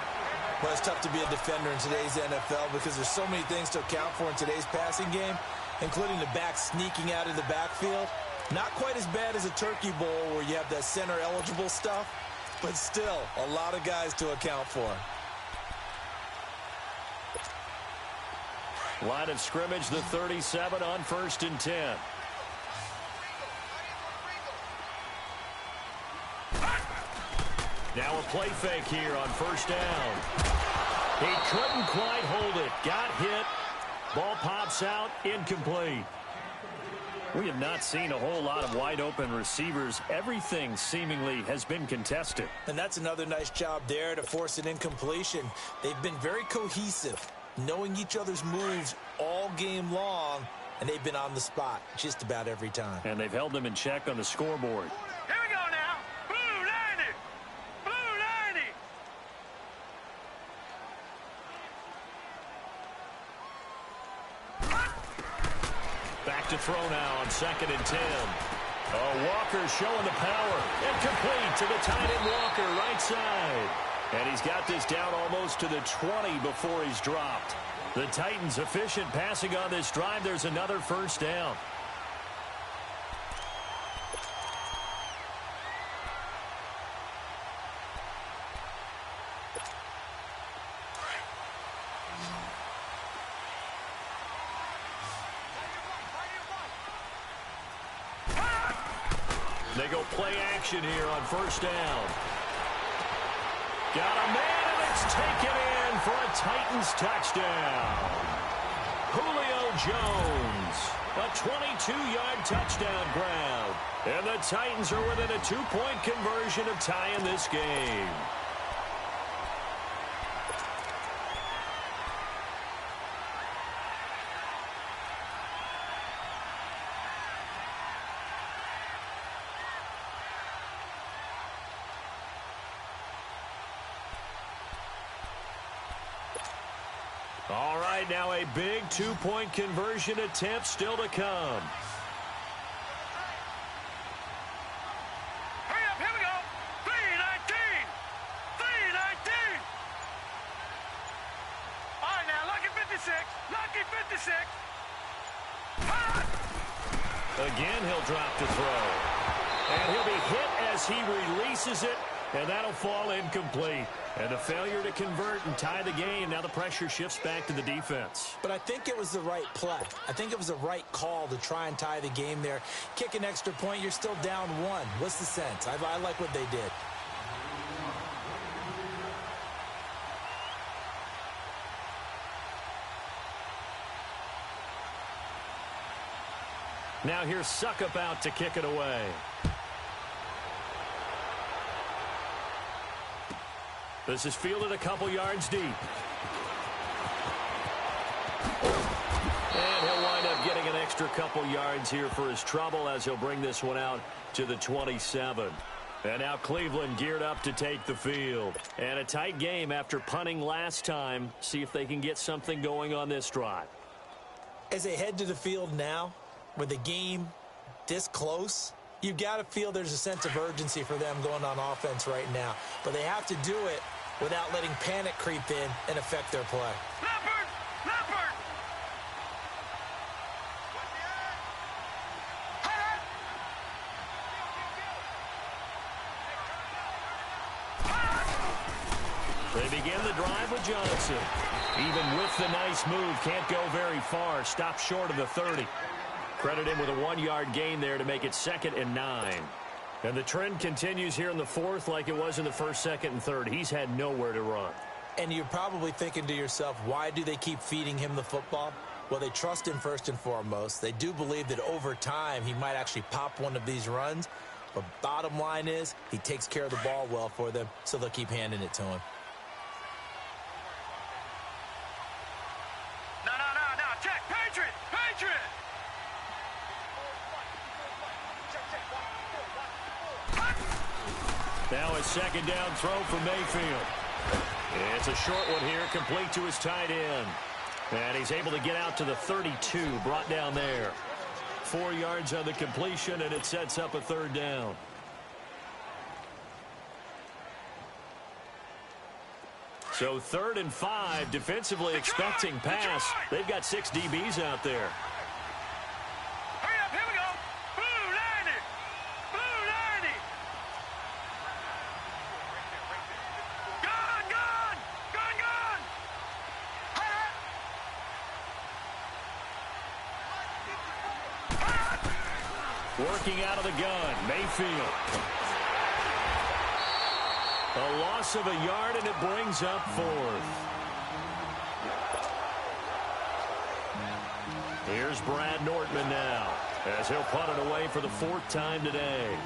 Well, it's tough to be a defender in today's NFL because there's so many things to account for in today's passing game, including the back sneaking out of the backfield. Not quite as bad as a turkey bowl where you have that center-eligible stuff, but still a lot of guys to account for. Line of scrimmage, the 37 on 1st and 10. Now a play fake here on first down. He couldn't quite hold it. Got hit. Ball pops out. Incomplete. We have not seen a whole lot of wide open receivers. Everything seemingly has been contested. And that's another nice job there to force an incompletion. They've been very cohesive, knowing each other's moves all game long, and they've been on the spot just about every time. And they've held them in check on the scoreboard. Here we go now. Blue 90. Blue 90. Back to throw now on 2nd and 10. Oh, Walker showing the power. Incomplete to the tight end Walker, right side. And he's got this down almost to the 20 before he's dropped. The Titans efficient passing on this drive. There's another first down. They go play action here on first down. Got a man, and it's taken in for a Titans touchdown. Julio Jones, a 22-yard touchdown grab. And the Titans are within a 2-point conversion of tying this game. right, now a big two-point conversion attempt still to come. Hurry up, here we go. 3:19. 3:19. All right, now, lucky 56. Lucky 56. Again, he'll drop to throw. And he'll be hit as he releases it, and that'll fall incomplete. And a failure to convert and tie the game. Now the pressure shifts back to the defense. But I think it was the right play. I think it was the right call to try and tie the game there. Kick an extra point, you're still down one. What's the sense? I like what they did. Now here's Suckup out to kick it away. This is fielded a couple yards deep. And he'll wind up getting an extra couple yards here for his trouble as he'll bring this one out to the 27. And now Cleveland geared up to take the field. And a tight game after punting last time. See if they can get something going on this drive. As they head to the field now, with the game this close, you've got to feel there's a sense of urgency for them going on offense right now. But they have to do it without letting panic creep in and affect their play. Leopard! Leopard! They begin the drive with Johnson. Even with the nice move, can't go very far. Stopped short of the 30. Credit him with a 1-yard gain there to make it 2nd and 9. And the trend continues here in the 4th like it was in the 1st, 2nd, and 3rd. He's had nowhere to run. And you're probably thinking to yourself, why do they keep feeding him the football? Well, they trust him first and foremost. They do believe that over time he might actually pop one of these runs. But bottom line is he takes care of the ball well for them, so they'll keep handing it to him. No, check! Patriot! Patriot! Now a 2nd down throw for Mayfield. It's a short one here, complete to his tight end. And he's able to get out to the 32, brought down there. 4 yards on the completion, and it sets up a 3rd down. So 3rd and 5, defensively expecting pass. They've got 6 DBs out there. Hurry up, here we go! Blue 90! Blue 90! Gun! Gun! Gun! Gun! Working out of the gun, Mayfield. A loss of a yard, and it brings up 4th. Here's Brad Nortman now, as he'll punt it away for the 4th time today.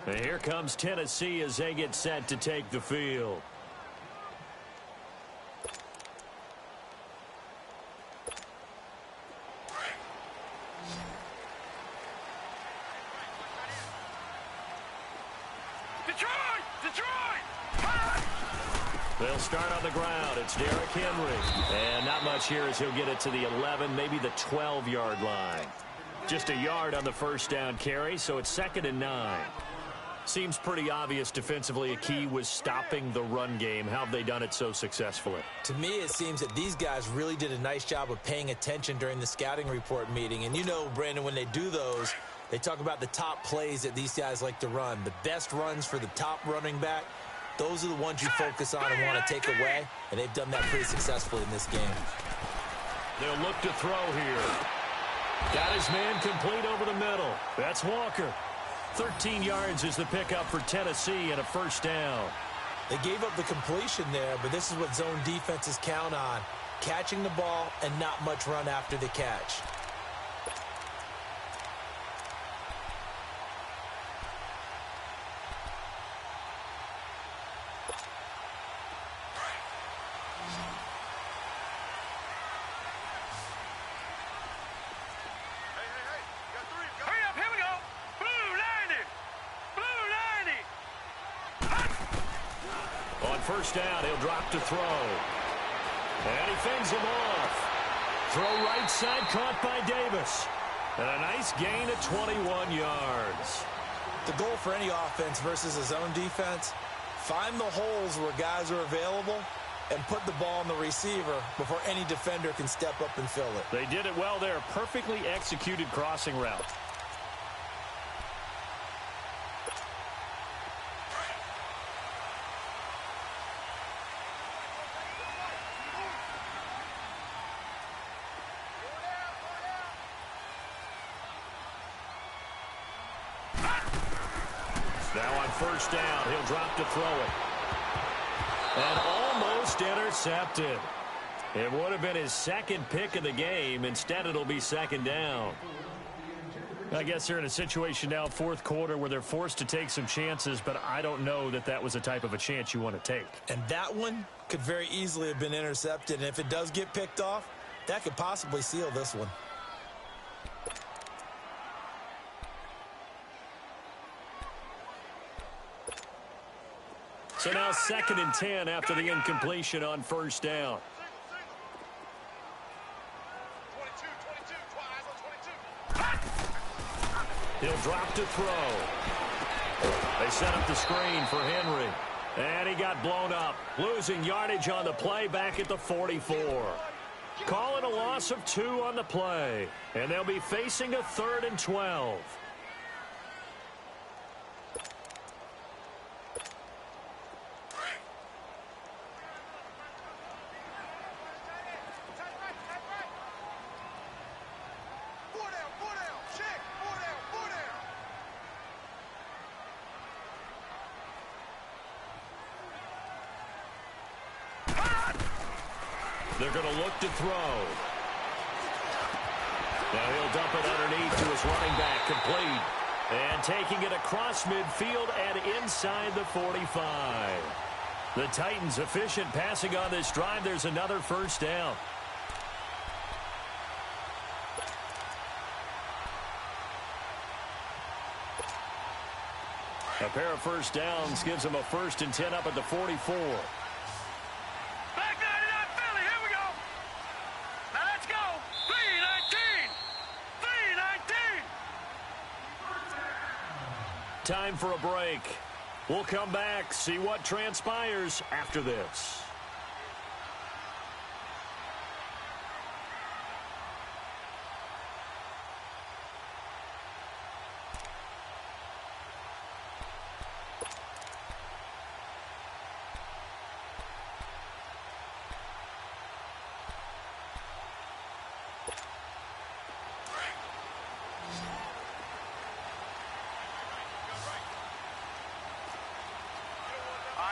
And here comes Tennessee as they get set to take the field. They'll start on the ground. It's Derrick Henry. And not much here as he'll get it to the 11, maybe the 12-yard line. Just a yard on the 1st down carry, so it's 2nd and 9. Seems pretty obvious defensively a key was stopping the run game. How have they done it so successfully? To me, it seems that these guys really did a nice job of paying attention during the scouting report meeting. And you know, Brandon, when they do those, they talk about the top plays that these guys like to run. The best runs for the top running back, those are the ones you focus on and want to take away. And they've done that pretty successfully in this game. They'll look to throw here. Got his man complete over the middle. That's Walker. 13 yards is the pickup for Tennessee and a 1st down. They gave up the completion there, but this is what zone defenses count on. Catching the ball and not much run after the catch. on first down, he'll drop to throw. And he fends him off. Throw right side caught by Davis. And a nice gain of 21 yards. The goal for any offense versus his own defense, find the holes where guys are available and put the ball on the receiver before any defender can step up and fill it. They did it well there. Perfectly executed crossing route. Now on first down, he'll drop to throw it. And almost intercepted. It would have been his second pick of the game. Instead, it'll be second down. I guess they're in a situation now, fourth quarter, where they're forced to take some chances, but I don't know that that was the type of a chance you want to take. And that one could very easily have been intercepted. And if it does get picked off, that could possibly seal this one. So now 2nd and 10 after the incompletion on first down. 22. He'll drop to throw. They set up the screen for Henry. And he got blown up, losing yardage on the play back at the 44. Calling a loss of 2 on the play. And they'll be facing a 3rd and 12. They're going to look to throw. Now he'll dump it underneath to his running back, complete. And taking it across midfield and inside the 45. The Titans efficient passing on this drive. There's another first down. A pair of first downs gives them a 1st and 10 up at the 44. Time for a break. We'll come back, see what transpires after this.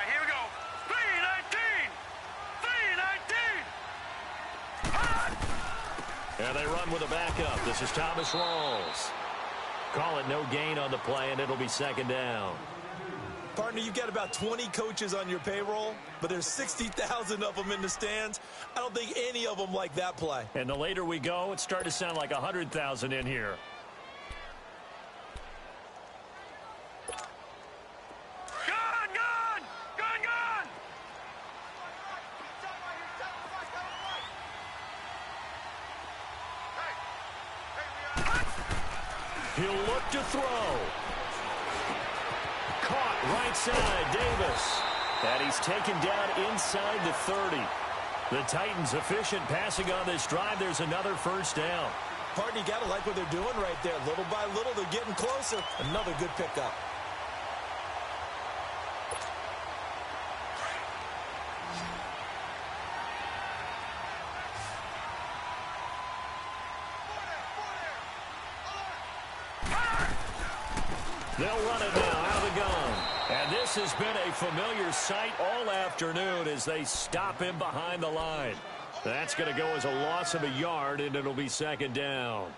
Here we go. 3-19. And they run with a backup. This is Thomas Rawls. Call it no gain on the play, and it'll be second down. Partner, you've got about 20 coaches on your payroll, but there's 60,000 of them in the stands. I don't think any of them like that play. And the later we go, it's starting to sound like 100,000 in here. He'll look to throw. Caught right side, Davis. And he's taken down inside the 30. The Titans efficient passing on this drive. There's another first down. Partner, you got to like what they're doing right there. Little by little, they're getting closer. Another good pickup. They'll run it now out of the gun. And this has been a familiar sight all afternoon as they stop him behind the line. That's going to go as a loss of a yard, and it'll be second down.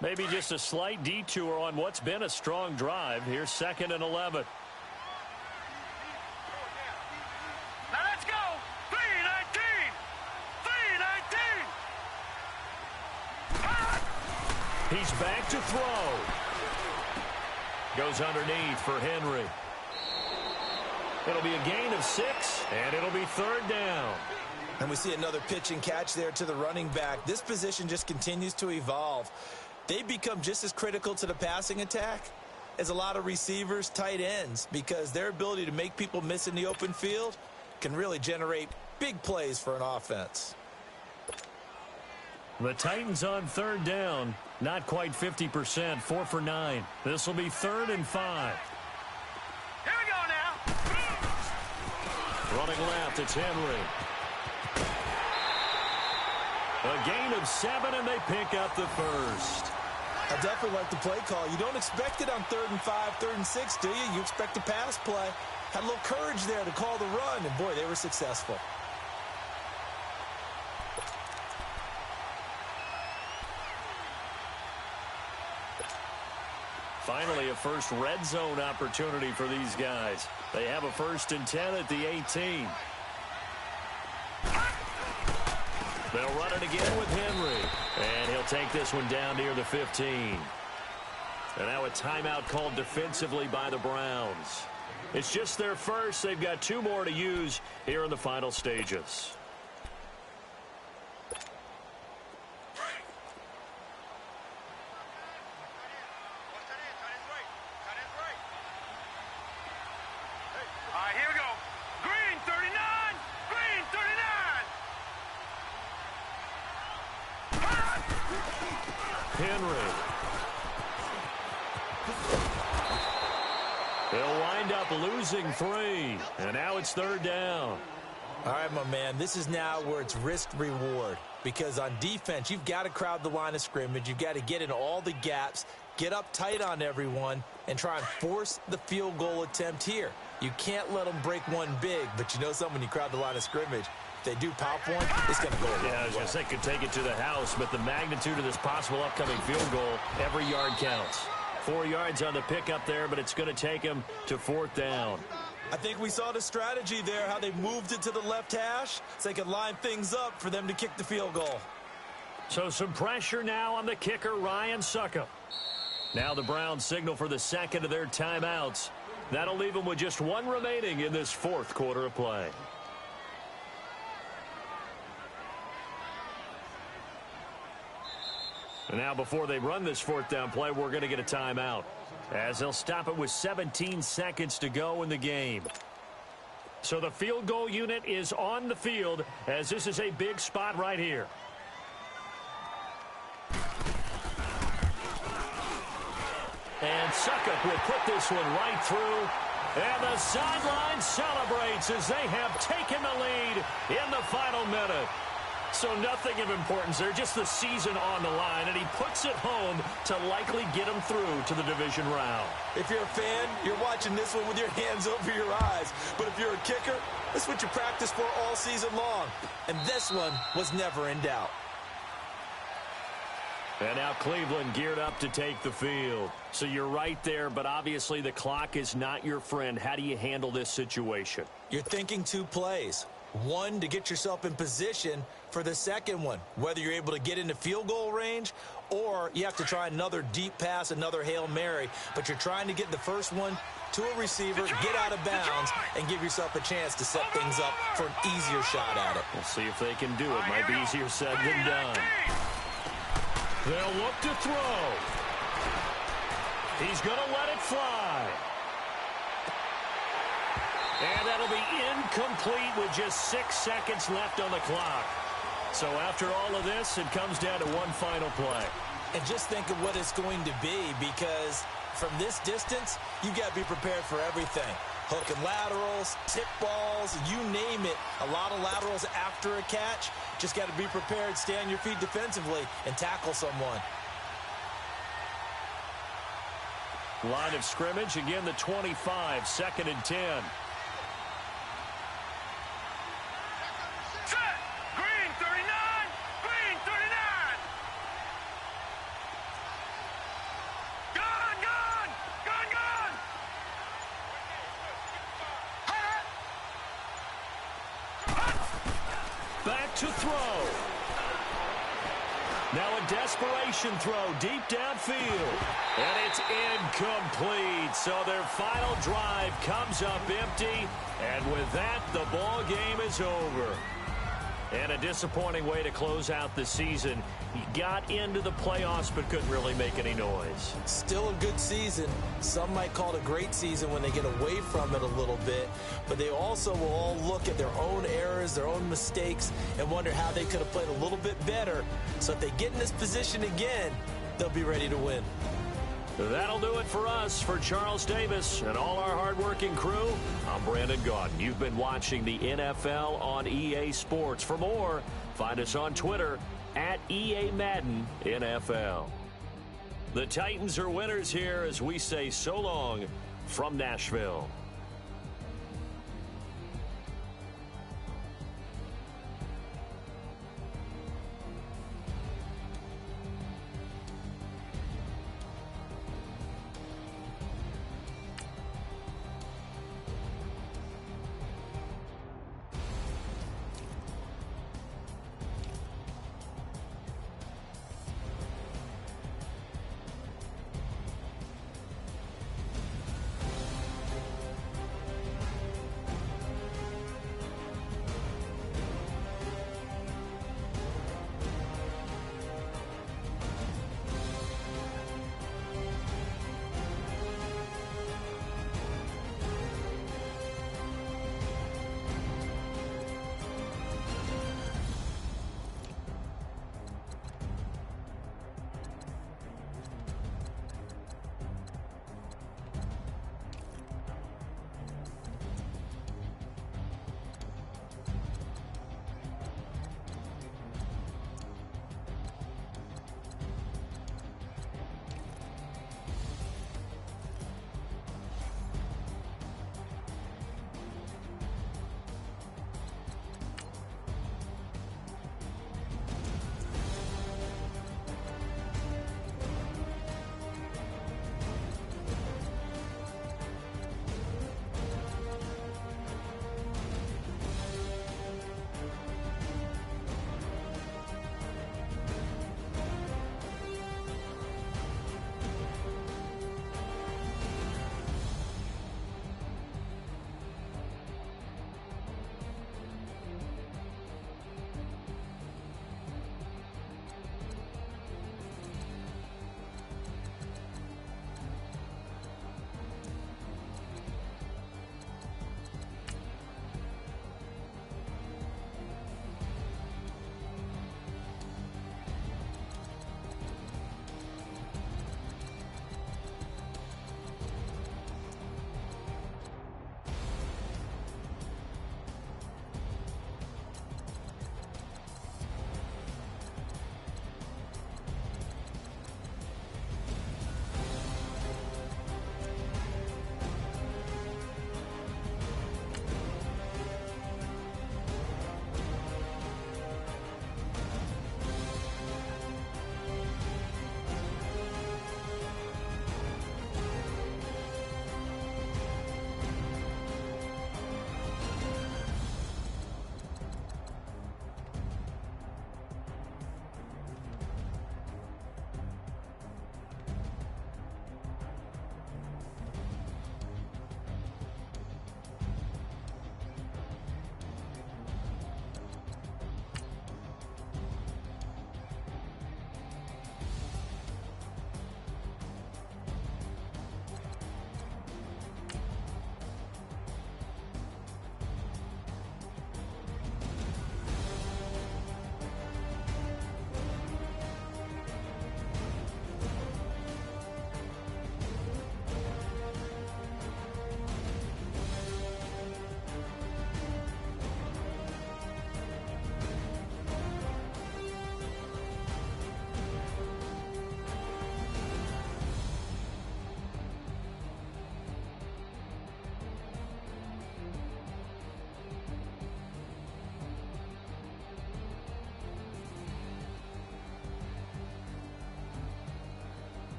Maybe just a slight detour on what's been a strong drive. Here's 2nd and 11. Now let's go. He's back to throw. Goes underneath for Henry. It'll be a gain of 6, and it'll be 3rd down. And we see another pitch and catch there to the running back. This position just continues to evolve. They become just as critical to the passing attack as a lot of receivers, tight ends, because their ability to make people miss in the open field can really generate big plays for an offense. The Titans on 3rd down. Not quite 50%, 4 for 9. This will be 3rd and 5. Here we go now. Running left, it's Henry. A gain of 7, and they pick up the first. I definitely like the play call. You don't expect it on 3rd and 5, 3rd and 6, do you? You expect a pass play. Had a little courage there to call the run, and boy, they were successful. Finally, a first red zone opportunity for these guys. They have a 1st and 10 at the 18. They'll run it again with Henry. And he'll take this one down near the 15. And now a timeout called defensively by the Browns. It's just their first. They've got 2 more to use here in the final stages. All right, here we go. Green 39. Green 39. Henry. They'll wind up losing 3. And now it's 3rd down. All right, my man, this is now where it's risk-reward. Because on defense, you've got to crowd the line of scrimmage. You've got to get in all the gaps, get up tight on everyone, and try and force the field goal attempt here. You can't let them break one big, but you know something, when you crowd the line of scrimmage, if they do pop one, it's going to go away. Yeah, I was going to say could take it to the house, but the magnitude of this possible upcoming field goal, every yard counts. 4 yards on the pickup there, but it's going to take him to 4th down. I think we saw the strategy there, how they moved it to the left hash so they could line things up for them to kick the field goal. So some pressure now on the kicker, Ryan Succop. Now the Browns signal for the 2nd of their timeouts. That'll leave them with just 1 remaining in this 4th quarter of play. And now before they run this 4th down play, we're going to get a timeout, as they'll stop it with 17 seconds to go in the game. So the field goal unit is on the field, as this is a big spot right here. And Succop will put this one right through. And the sideline celebrates as they have taken the lead in the final minute. So nothing of importance there, just the season on the line, and he puts it home to likely get him through to the division round. If you're a fan, you're watching this one with your hands over your eyes. But if you're a kicker, this is what you practice for all season long. And this one was never in doubt. And now Cleveland geared up to take the field. So you're right there, but obviously the clock is not your friend. How do you handle this situation? You're thinking 2 plays. One, to get yourself in position for the second one, whether you're able to get into field goal range or you have to try another deep pass, another Hail Mary. But you're trying to get the first one to a receiver, get out of bounds, and give yourself a chance to set things up for an easier shot at it. We'll see if they can do it. Might be easier said than done. They'll look to throw. He's going to let it fly. And that'll be incomplete with just 6 seconds left on the clock. So after all of this, it comes down to one final play. And just think of what it's going to be, because from this distance, you got to be prepared for everything. Hook and laterals, tip balls, you name it. A lot of laterals after a catch. Just got to be prepared, stay on your feet defensively, and tackle someone. Line of scrimmage, again the 25, 2nd and 10. Set. Green 39. Green 39. Gone, gone. Gone, gone. Back to throw. Now a desperation throw deep downfield. And it's incomplete. So their final drive comes up empty. And with that, the ball game is over. And a disappointing way to close out the season. He got into the playoffs but couldn't really make any noise. Still a good season. Some might call it a great season when they get away from it a little bit. But they also will all look at their own errors, their own mistakes, and wonder how they could have played a little bit better. So if they get in this position again, they'll be ready to win. That'll do it for us. For Charles Davis and all our hardworking crew, I'm Brandon Gaudin. You've been watching the NFL on EA Sports. For more, find us on Twitter at EA Madden NFL. The Titans are winners here as we say so long from Nashville.